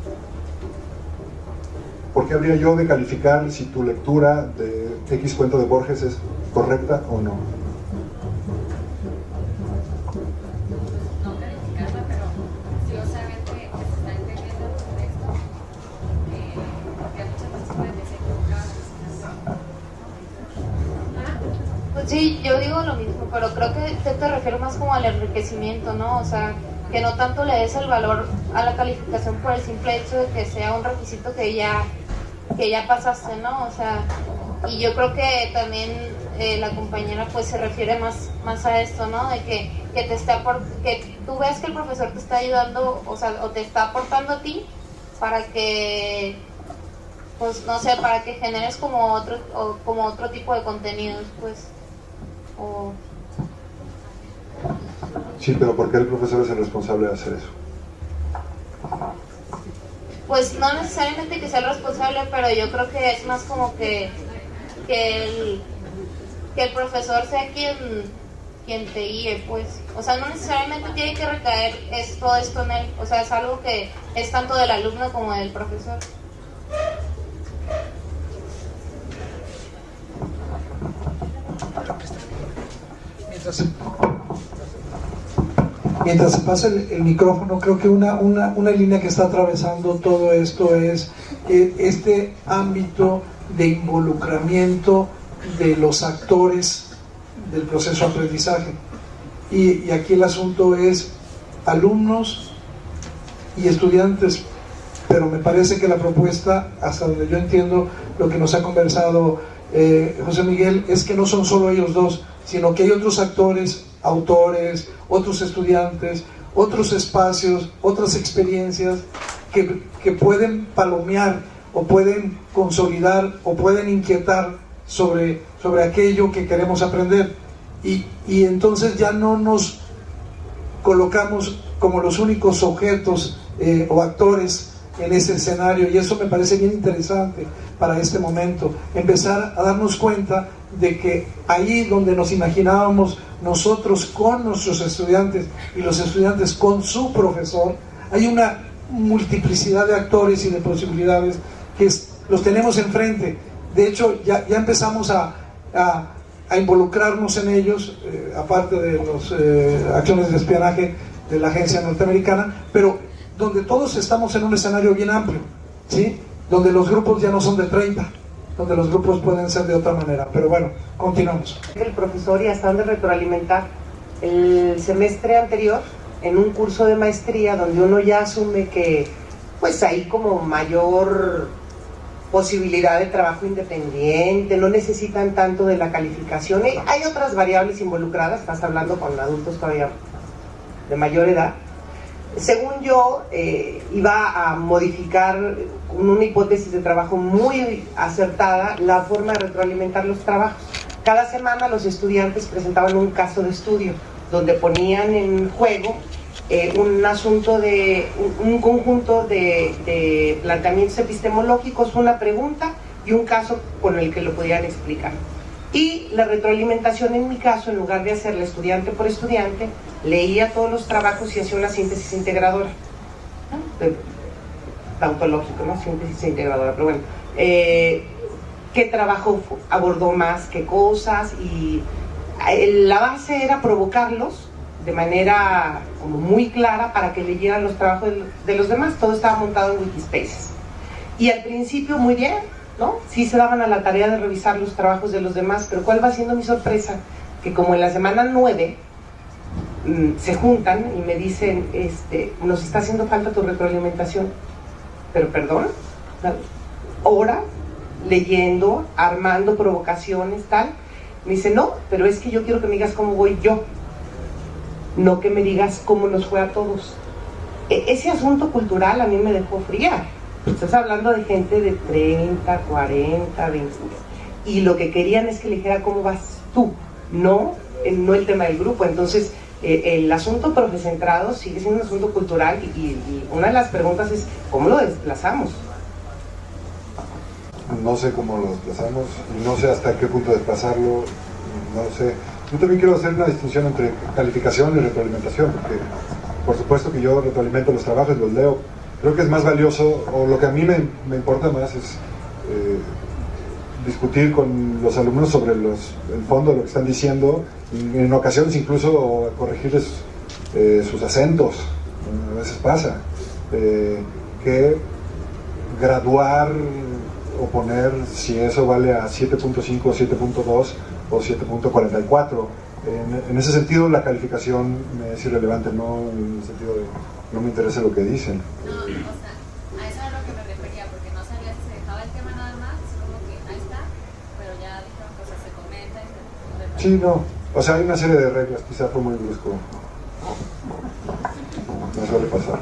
yo de calificar si tu lectura de X cuento de Borges es correcta o no? No calificarla, pero sí, o sea, ver que se está entendiendo el contexto, porque muchas veces pueden decir equivocadas. Pues sí, yo digo lo mismo, pero creo que te refieres más como al enriquecimiento, ¿no? O sea, que no tanto le des el valor a la calificación por el simple hecho de que sea un requisito que ya pasaste, ¿no? O sea, y yo creo que también la compañera pues se refiere más a esto, ¿no? De que tú veas que el profesor te está ayudando, o sea, o te está aportando a ti para que, pues no sé, para que generes como otro tipo de contenidos, pues, o... Sí, pero ¿por qué el profesor es el responsable de hacer eso? Pues no necesariamente que sea el responsable, pero yo creo que es más como que el profesor sea quien te guíe, pues. O sea, no necesariamente tiene que recaer todo esto en él. O sea, es algo que es tanto del alumno como del profesor. Mientras se pasa el micrófono, creo que una línea que está atravesando todo esto es este ámbito de involucramiento de los actores del proceso de aprendizaje. Y aquí el asunto es alumnos y estudiantes, pero me parece que la propuesta, hasta donde yo entiendo lo que nos ha conversado José Miguel, es que no son solo ellos dos, sino que hay otros actores, autores, otros estudiantes, otros espacios, otras experiencias que pueden palomear o pueden consolidar o pueden inquietar sobre aquello que queremos aprender, y entonces ya no nos colocamos como los únicos objetos o actores en ese escenario, y eso me parece bien interesante para este momento, empezar a darnos cuenta de que ahí donde nos imaginábamos nosotros con nuestros estudiantes y los estudiantes con su profesor, hay una multiplicidad de actores y de posibilidades que los tenemos enfrente. De hecho, ya empezamos a involucrarnos en ellos, aparte de las acciones de espionaje de la agencia norteamericana, pero donde todos estamos en un escenario bien amplio, ¿sí? Donde los grupos ya no son de 30, donde los grupos pueden ser de otra manera. Pero bueno, continuamos. El profesor y hasta dónde retroalimentar. El semestre anterior, en un curso de maestría donde uno ya asume que pues hay como mayor posibilidad de trabajo independiente, no necesitan tanto de la calificación, hay otras variables involucradas, estás hablando con adultos todavía de mayor edad. Según yo, iba a modificar con una hipótesis de trabajo muy acertada la forma de retroalimentar los trabajos. Cada semana los estudiantes presentaban un caso de estudio donde ponían en juego un asunto de un conjunto de planteamientos epistemológicos, una pregunta y un caso con el que lo podían explicar. Y la retroalimentación, en mi caso, en lugar de hacerla estudiante por estudiante, leía todos los trabajos y hacía una síntesis integradora, ¿no? Tautológico, ¿no? Síntesis integradora, pero bueno, qué trabajo abordó más, qué cosas, y la base era provocarlos de manera como muy clara para que leyeran los trabajos de los demás. Todo estaba montado en Wikispaces. Y al principio muy bien, ¿no? Sí se daban a la tarea de revisar los trabajos de los demás, pero ¿cuál va siendo mi sorpresa? Que como en la semana 9 se juntan y me dicen, nos está haciendo falta tu retroalimentación. Pero perdón, horas leyendo, armando provocaciones, tal. Me dice, no, pero es que yo quiero que me digas cómo voy yo, no que me digas cómo nos fue a todos. Ese asunto cultural a mí me dejó fría. Estás hablando de gente de 30, 40, 20, y lo que querían es que le dijera cómo vas tú, no el tema del grupo. Entonces el asunto profecentrado sigue siendo un asunto cultural, y una de las preguntas es ¿cómo lo desplazamos? No sé cómo lo desplazamos, y no sé hasta qué punto desplazarlo, no lo sé. Yo también quiero hacer una distinción entre calificación y retroalimentación, porque por supuesto que yo retroalimento los trabajos, los leo. Creo que es más valioso, o lo que a mí me importa más es discutir con los alumnos sobre el fondo de lo que están diciendo, y en ocasiones incluso corregirles sus acentos, a veces pasa, que graduar o poner si eso vale a 7.5 o 7.2 o 7.44. En ese sentido la calificación me es irrelevante, no en el sentido de no me interesa lo que dicen. No, o sea, a eso es a lo que me refería, porque no sabía si se dejaba el tema nada más, como que ahí está, pero ya dijeron que se comenta y se... Sí, no, o sea, hay una serie de reglas, quizá fue muy brusco. No suele pasar.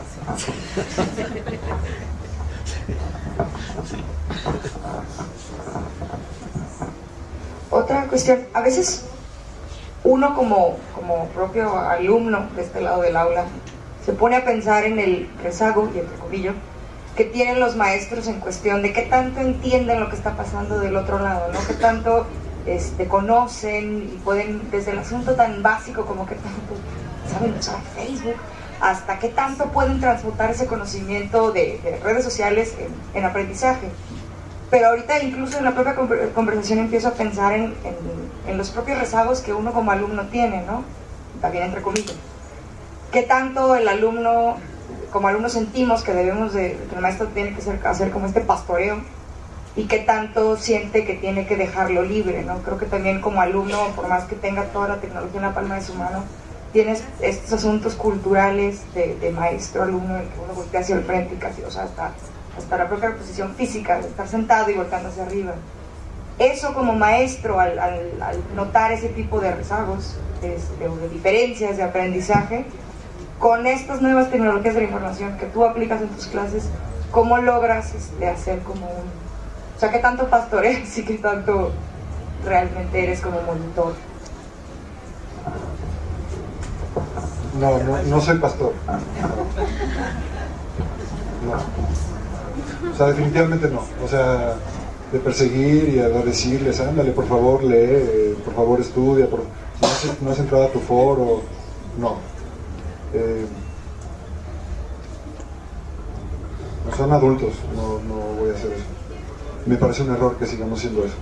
Otra cuestión, a veces uno como propio alumno de este lado del aula se pone a pensar en el rezago, y entre comillas, que tienen los maestros en cuestión de qué tanto entienden lo que está pasando del otro lado, ¿no? Qué tanto conocen y pueden, desde el asunto tan básico como qué tanto saben usar Facebook, hasta qué tanto pueden transmutar ese conocimiento de redes sociales en aprendizaje. Pero ahorita incluso en la propia conversación empiezo a pensar en los propios rezagos que uno como alumno tiene, ¿no? También entre comillas. ¿Qué tanto el alumno, como alumno sentimos que debemos que el maestro tiene que hacer como este pastoreo, y qué tanto siente que tiene que dejarlo libre, ¿no? Creo que también como alumno, por más que tenga toda la tecnología en la palma de su mano, tienes estos asuntos culturales de maestro-alumno, en que uno voltea hacia el frente y casi, o sea, hasta la propia posición física, de estar sentado y volteando hacia arriba. Eso como maestro, al notar ese tipo de rezagos, de diferencias de aprendizaje, con estas nuevas tecnologías de la información que tú aplicas en tus clases, ¿cómo logras hacer como un... O sea, ¿qué tanto pastoreas y qué tanto realmente eres como monitor? No soy pastor. No. O sea, definitivamente no. O sea, de perseguir y a decirles, ándale, por favor, lee, por favor, estudia, si no has entrado a tu foro, no. No son adultos, no voy a hacer eso. Me parece un error que sigamos haciendo eso.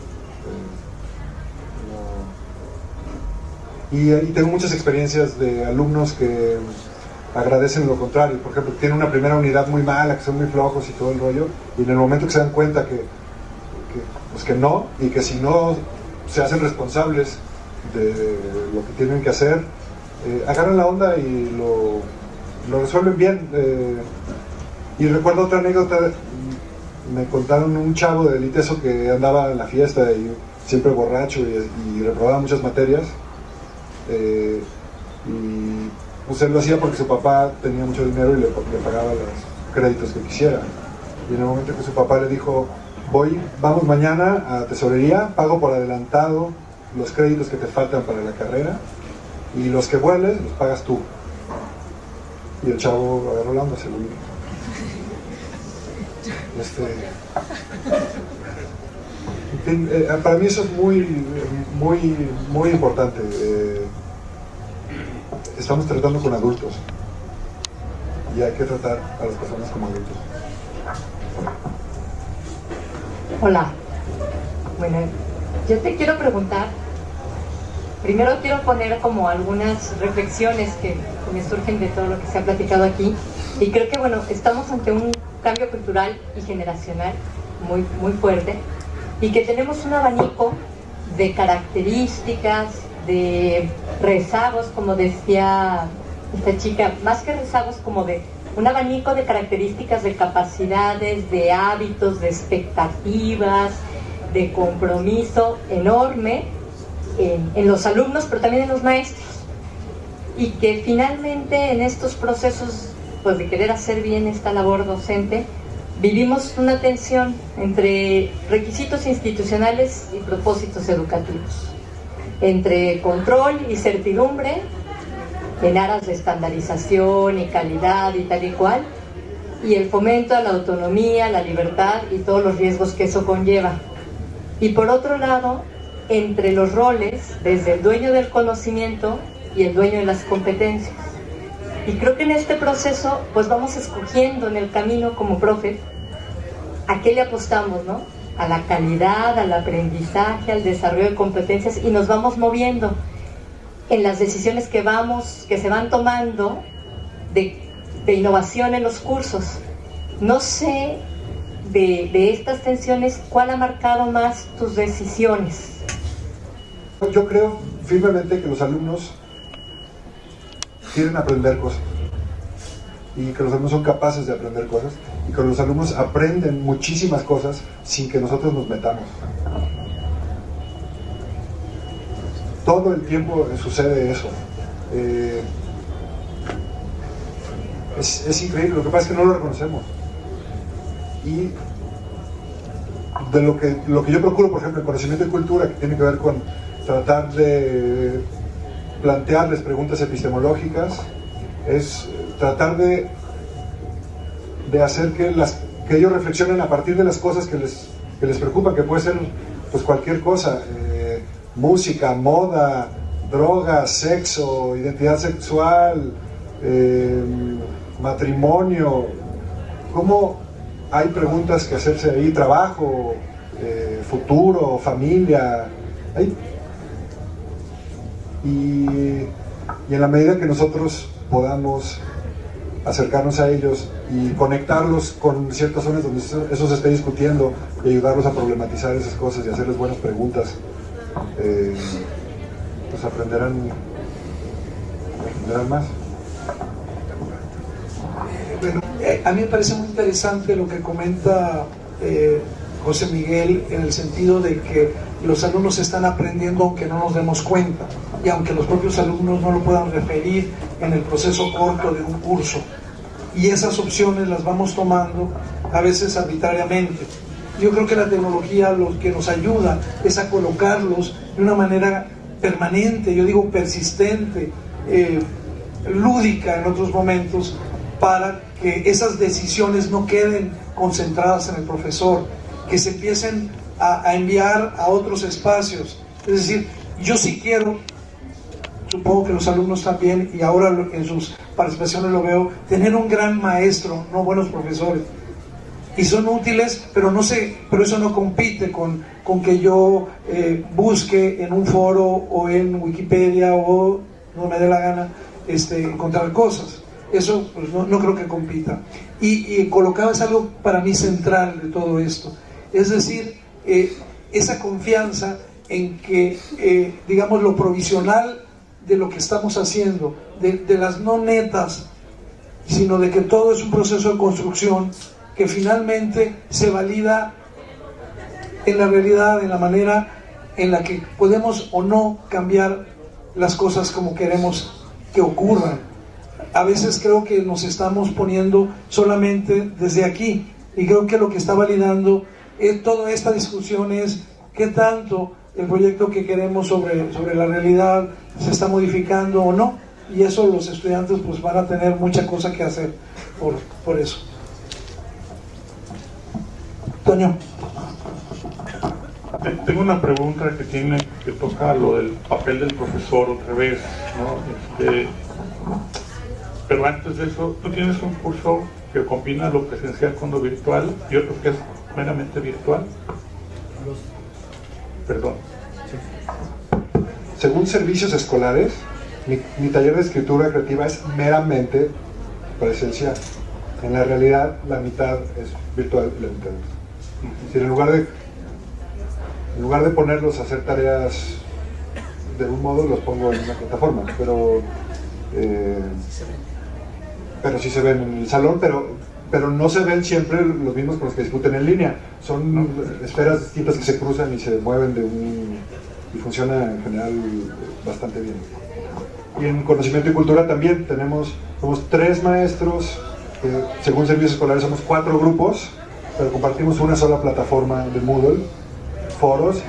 Y tengo muchas experiencias de alumnos que agradecen lo contrario. Por ejemplo, tienen una primera unidad muy mala, que son muy flojos y todo el rollo, y en el momento que se dan cuenta pues que no, y que si no se hacen responsables de lo que tienen que hacer, agarran la onda y lo resuelven bien. Y recuerdo otra anécdota, me contaron un chavo del ITESO que andaba en la fiesta y siempre borracho y reprobaba muchas materias. Y pues él lo hacía porque su papá tenía mucho dinero y le pagaba los créditos que quisiera. Y en el momento que su papá le dijo, vamos mañana a tesorería, pago por adelantado los créditos que te faltan para la carrera y los que vueles los pagas tú. Y el chavo agarró la onda, se lo dijo. Para mí eso es muy importante. Estamos tratando con adultos y hay que tratar a las personas como adultos. Hola. Bueno, yo te quiero preguntar, primero quiero poner como algunas reflexiones que me surgen de todo lo que se ha platicado aquí, y creo que bueno, estamos ante un cambio cultural y generacional muy fuerte, y que tenemos un abanico de características, de rezagos, como decía esta chica, más que rezagos, como de un abanico de características, de capacidades, de hábitos, de expectativas, de compromiso enorme en los alumnos, pero también en los maestros, y que finalmente en estos procesos pues, de querer hacer bien esta labor docente, vivimos una tensión entre requisitos institucionales y propósitos educativos, entre control y certidumbre en aras de estandarización y calidad y tal y cual, y el fomento a la autonomía, la libertad y todos los riesgos que eso conlleva. Y por otro lado, entre los roles desde el dueño del conocimiento y el dueño de las competencias. Y creo que en este proceso pues vamos escogiendo en el camino como profe a qué le apostamos, ¿no? A la calidad, al aprendizaje, al desarrollo de competencias, y nos vamos moviendo en las decisiones que se van tomando de innovación en los cursos. No sé de estas tensiones, ¿cuál ha marcado más tus decisiones? Yo creo firmemente que los alumnos quieren aprender cosas y que los alumnos son capaces de aprender cosas y que los alumnos aprenden muchísimas cosas sin que nosotros nos metamos. Todo el tiempo sucede eso. Es increíble, lo que pasa es que no lo reconocemos. Y de lo que yo procuro, por ejemplo, el conocimiento y cultura, que tiene que ver con tratar de plantearles preguntas epistemológicas, es tratar de hacer que ellos reflexionen a partir de las cosas que les preocupan, que puede ser pues cualquier cosa, música, moda, drogas, sexo, identidad sexual, matrimonio. ¿Cómo hay preguntas que hacerse ahí? Trabajo, futuro, familia. Y en la medida que nosotros podamos acercarnos a ellos y conectarlos con ciertas zonas donde eso se esté discutiendo y ayudarlos a problematizar esas cosas y hacerles buenas preguntas, pues aprenderán más. Bueno, a mí me parece muy interesante lo que comenta José Miguel, en el sentido de que los alumnos están aprendiendo aunque no nos demos cuenta, y aunque los propios alumnos no lo puedan referir en el proceso corto de un curso, y esas opciones las vamos tomando a veces arbitrariamente. Yo creo que la tecnología lo que nos ayuda es a colocarlos de una manera permanente, yo digo persistente, lúdica en otros momentos, para que esas decisiones no queden concentradas en el profesor, que se empiecen a enviar a otros espacios. Es decir, yo sí quiero, supongo que los alumnos también, y ahora en sus participaciones lo veo, tener un gran maestro, no buenos profesores. Y son útiles, pero eso no compite con que yo busque en un foro o en Wikipedia o no me dé la gana encontrar cosas. Eso pues, no creo que compita. Y colocaba es algo para mí central de todo esto. Es decir, esa confianza en que, digamos, lo provisional de lo que estamos haciendo, de las no netas, sino de que todo es un proceso de construcción que finalmente se valida en la realidad, en la manera en la que podemos o no cambiar las cosas como queremos que ocurran. A veces creo que nos estamos poniendo solamente desde aquí, y creo que lo que está validando toda esta discusión es qué tanto el proyecto que queremos sobre la realidad se está modificando o no, y eso los estudiantes pues van a tener mucha cosa que hacer por eso. Toño. Tengo una pregunta que toca lo del papel del profesor otra vez, ¿no? Pero antes de eso, tú tienes un curso que combina lo presencial con lo virtual y otro que es meramente virtual. Perdón. Según servicios escolares, mi taller de escritura creativa es meramente presencial. En la realidad, la mitad es virtual y la mitad es. Es decir, en lugar de ponerlos a hacer tareas de un modo, los pongo en una plataforma, pero sí se ven en el salón, pero no se ven siempre los mismos con los que discuten en línea. Son esferas distintas que se cruzan y se mueven y funciona en general bastante bien. Y en conocimiento y cultura también somos 3 maestros, según servicios escolares somos 4 grupos, pero compartimos una sola plataforma de Moodle, foros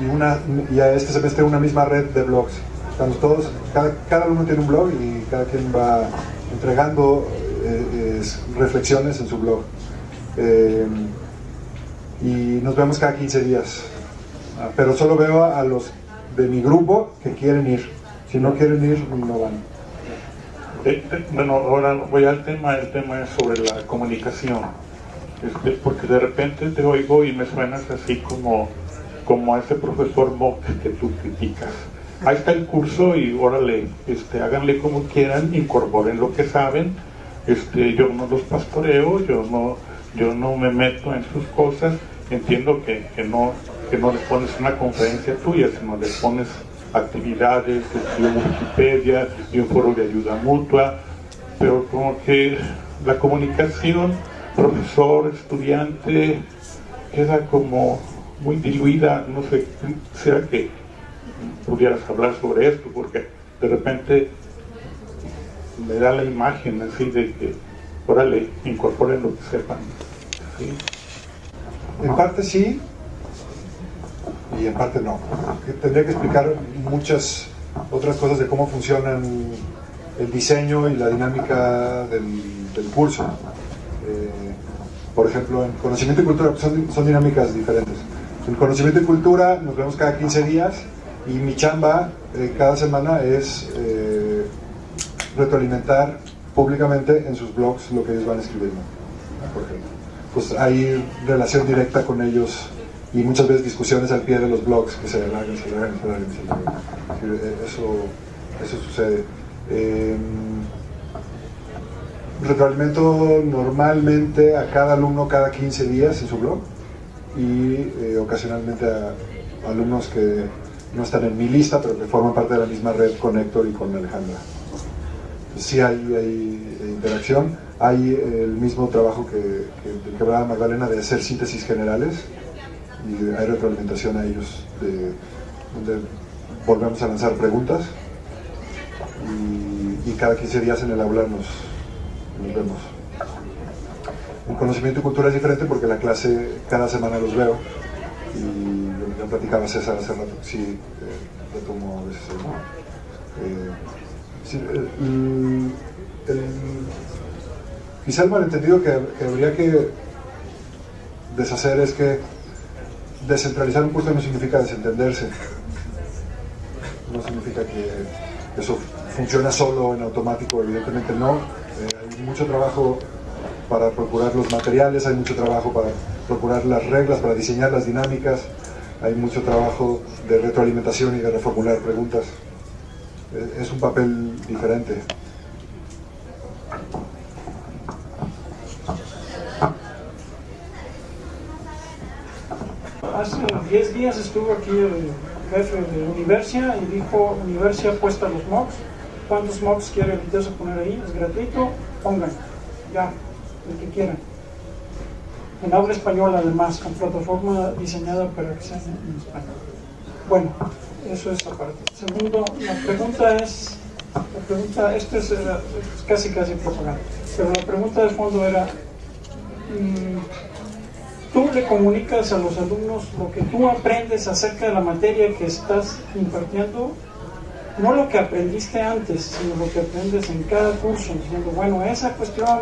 y a este semestre una misma red de blogs. Estamos todos, cada alumno tiene un blog y cada quien va entregando reflexiones en su blog. Y nos vemos cada 15 días. Pero solo veo a los de mi grupo que quieren ir. Si no quieren ir, no van. Bueno, ahora voy al tema. El tema es sobre la comunicación. Porque de repente te oigo y me suenas así como a ese profesor Mock que tú criticas. Ahí está el curso y órale, háganle como quieran, incorporen lo que saben. Yo no los pastoreo, yo no me meto en sus cosas. Entiendo que no les pones una conferencia tuya, sino les pones actividades de Wikipedia y un foro de ayuda mutua, pero como que la comunicación profesor, estudiante queda como muy diluida. No sé, ¿será que pudieras hablar sobre esto? Porque de repente me da la imagen así de que, órale, incorporen lo que sepan. ¿Sí? En parte sí, y en parte no. Tendría que explicar muchas otras cosas de cómo funcionan el diseño y la dinámica del curso. Por ejemplo, en conocimiento y cultura son dinámicas diferentes. En conocimiento y cultura nos vemos cada 15 días y mi chamba cada semana es retroalimentar públicamente en sus blogs lo que ellos van escribiendo, por ejemplo. Pues hay relación directa con ellos y muchas veces discusiones al pie de los blogs que se alargan. Eso sucede. Retroalimento normalmente a cada alumno cada 15 días en su blog y ocasionalmente a alumnos que no están en mi lista pero que forman parte de la misma red con Héctor y con Alejandra. Sí hay interacción, hay el mismo trabajo que hablaba Magdalena de hacer síntesis generales y hay retroalimentación a ellos donde volvemos a lanzar preguntas y cada 15 días en el aula nos vemos. En conocimiento y cultura es diferente porque la clase cada semana los veo y lo que ya platicaba César hace rato, sí, retomo a veces Quizá el malentendido que habría que deshacer es que descentralizar un curso no significa desentenderse. No significa que eso funciona solo en automático, evidentemente no. Hay mucho trabajo para procurar los materiales, hay mucho trabajo para procurar las reglas, para diseñar las dinámicas, hay mucho trabajo de retroalimentación y de reformular preguntas. Es un papel diferente. Hace 10 días estuvo aquí el jefe de Universia y dijo: Universia apuesta a los MOOCs. ¿Cuántos MOOCs quiere el ITESO poner ahí? Es gratuito, pongan, ya, el que quieran. En habla española, además, con plataforma diseñada para que sea en español. Bueno, eso es aparte. Segundo, la pregunta es, esto es casi propaganda, pero la pregunta de fondo era, tú le comunicas a los alumnos lo que tú aprendes acerca de la materia que estás impartiendo, no lo que aprendiste antes, sino lo que aprendes en cada curso, diciendo, bueno, esa cuestión,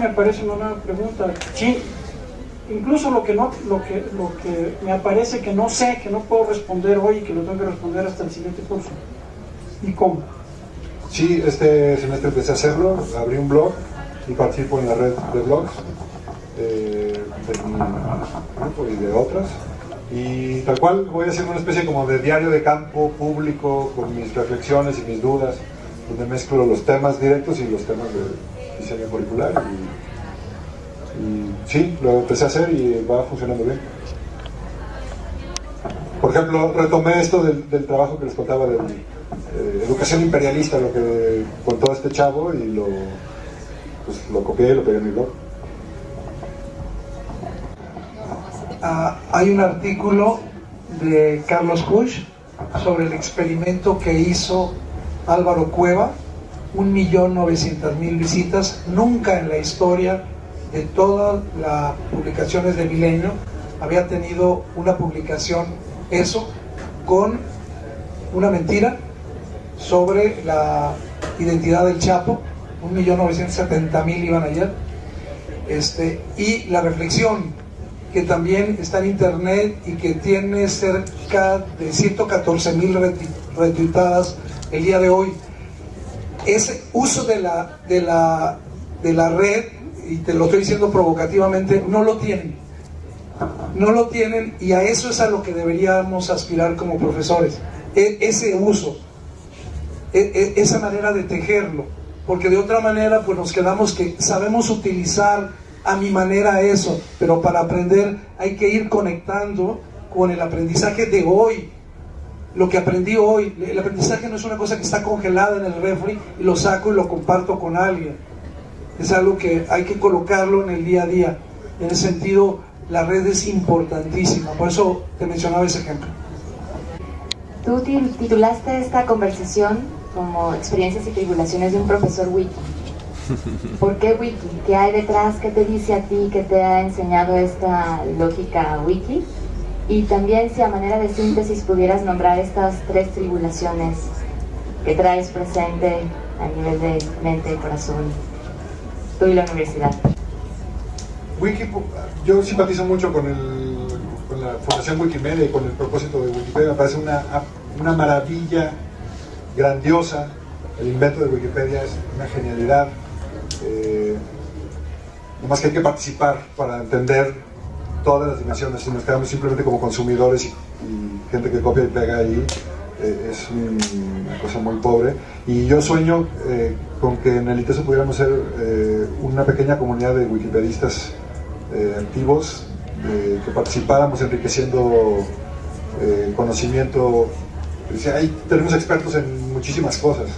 me parece una nueva pregunta, sí, incluso lo que me aparece que no sé, que no puedo responder hoy y que lo tengo que responder hasta el siguiente curso. ¿Y cómo? Sí, este semestre empecé a hacerlo, abrí un blog y participo en la red de blogs de mi grupo y de otras, y tal cual voy haciendo una especie como de diario de campo público con mis reflexiones y mis dudas, donde mezclo los temas directos y los temas de diseño curricular, y sí, lo empecé a hacer y va funcionando bien. Por ejemplo, retomé esto del trabajo que les contaba de educación imperialista, lo que contó este chavo, y lo copié y lo pegué en mi blog. Hay un artículo de Carlos Puig sobre el experimento que hizo Álvaro Cueva, 1.900.000 visitas. Nunca en la historia de todas las publicaciones de Milenio había tenido una publicación eso, con una mentira sobre la identidad del Chapo. 1.970.000 iban ayer, y la reflexión que también está en internet y que tiene cerca de 114.000 retuitadas el día de hoy. Ese uso de la red, y te lo estoy diciendo provocativamente, no lo tienen, y a eso es a lo que deberíamos aspirar como profesores, ese uso, esa manera de tejerlo, porque de otra manera pues nos quedamos que sabemos utilizar a mi manera eso, pero para aprender hay que ir conectando con el aprendizaje de hoy, lo que aprendí hoy. El aprendizaje no es una cosa que está congelada en el refri y lo saco y lo comparto con alguien, es algo que hay que colocarlo en el día a día. En ese sentido, la red es importantísima, por eso te mencionaba ese ejemplo. Tú titulaste esta conversación como Experiencias y tribulaciones de un profesor wiki. ¿Por qué wiki? ¿Qué hay detrás? ¿Qué te dice a ti? ¿Qué te ha enseñado esta lógica wiki? Y también, si a manera de síntesis pudieras nombrar estas 3 tribulaciones que traes presente a nivel de mente y corazón, tú y la universidad. Wiki, yo simpatizo mucho con la Fundación Wikimedia y con el propósito de Wikipedia. Me parece una maravilla grandiosa. El invento de Wikipedia es una genialidad. Nomás que hay que participar para entender todas las dimensiones. Si nos quedamos simplemente como consumidores y gente que copia y pega ahí, es una cosa muy pobre. Y yo sueño con que en el ITESO pudiéramos ser una pequeña comunidad de wikipedistas activos, que participáramos enriqueciendo conocimiento. Tenemos expertos en muchísimas cosas.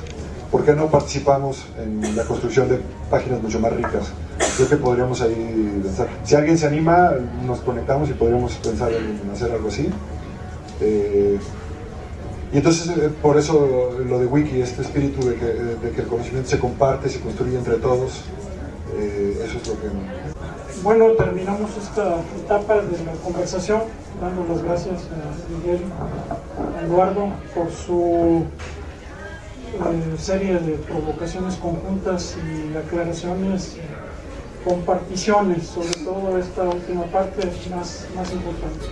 ¿Por qué no participamos en la construcción de páginas mucho más ricas? Creo que podríamos ahí pensar. Si alguien se anima, nos conectamos y podríamos pensar en hacer algo así. Y entonces, por eso lo de Wiki, este espíritu de que el conocimiento se comparte, se construye entre todos, eso es lo que... Bueno, terminamos esta etapa de la conversación dando las gracias a Miguel, a Eduardo, por su serie de provocaciones conjuntas y aclaraciones con particiones, sobre todo esta última parte más importante.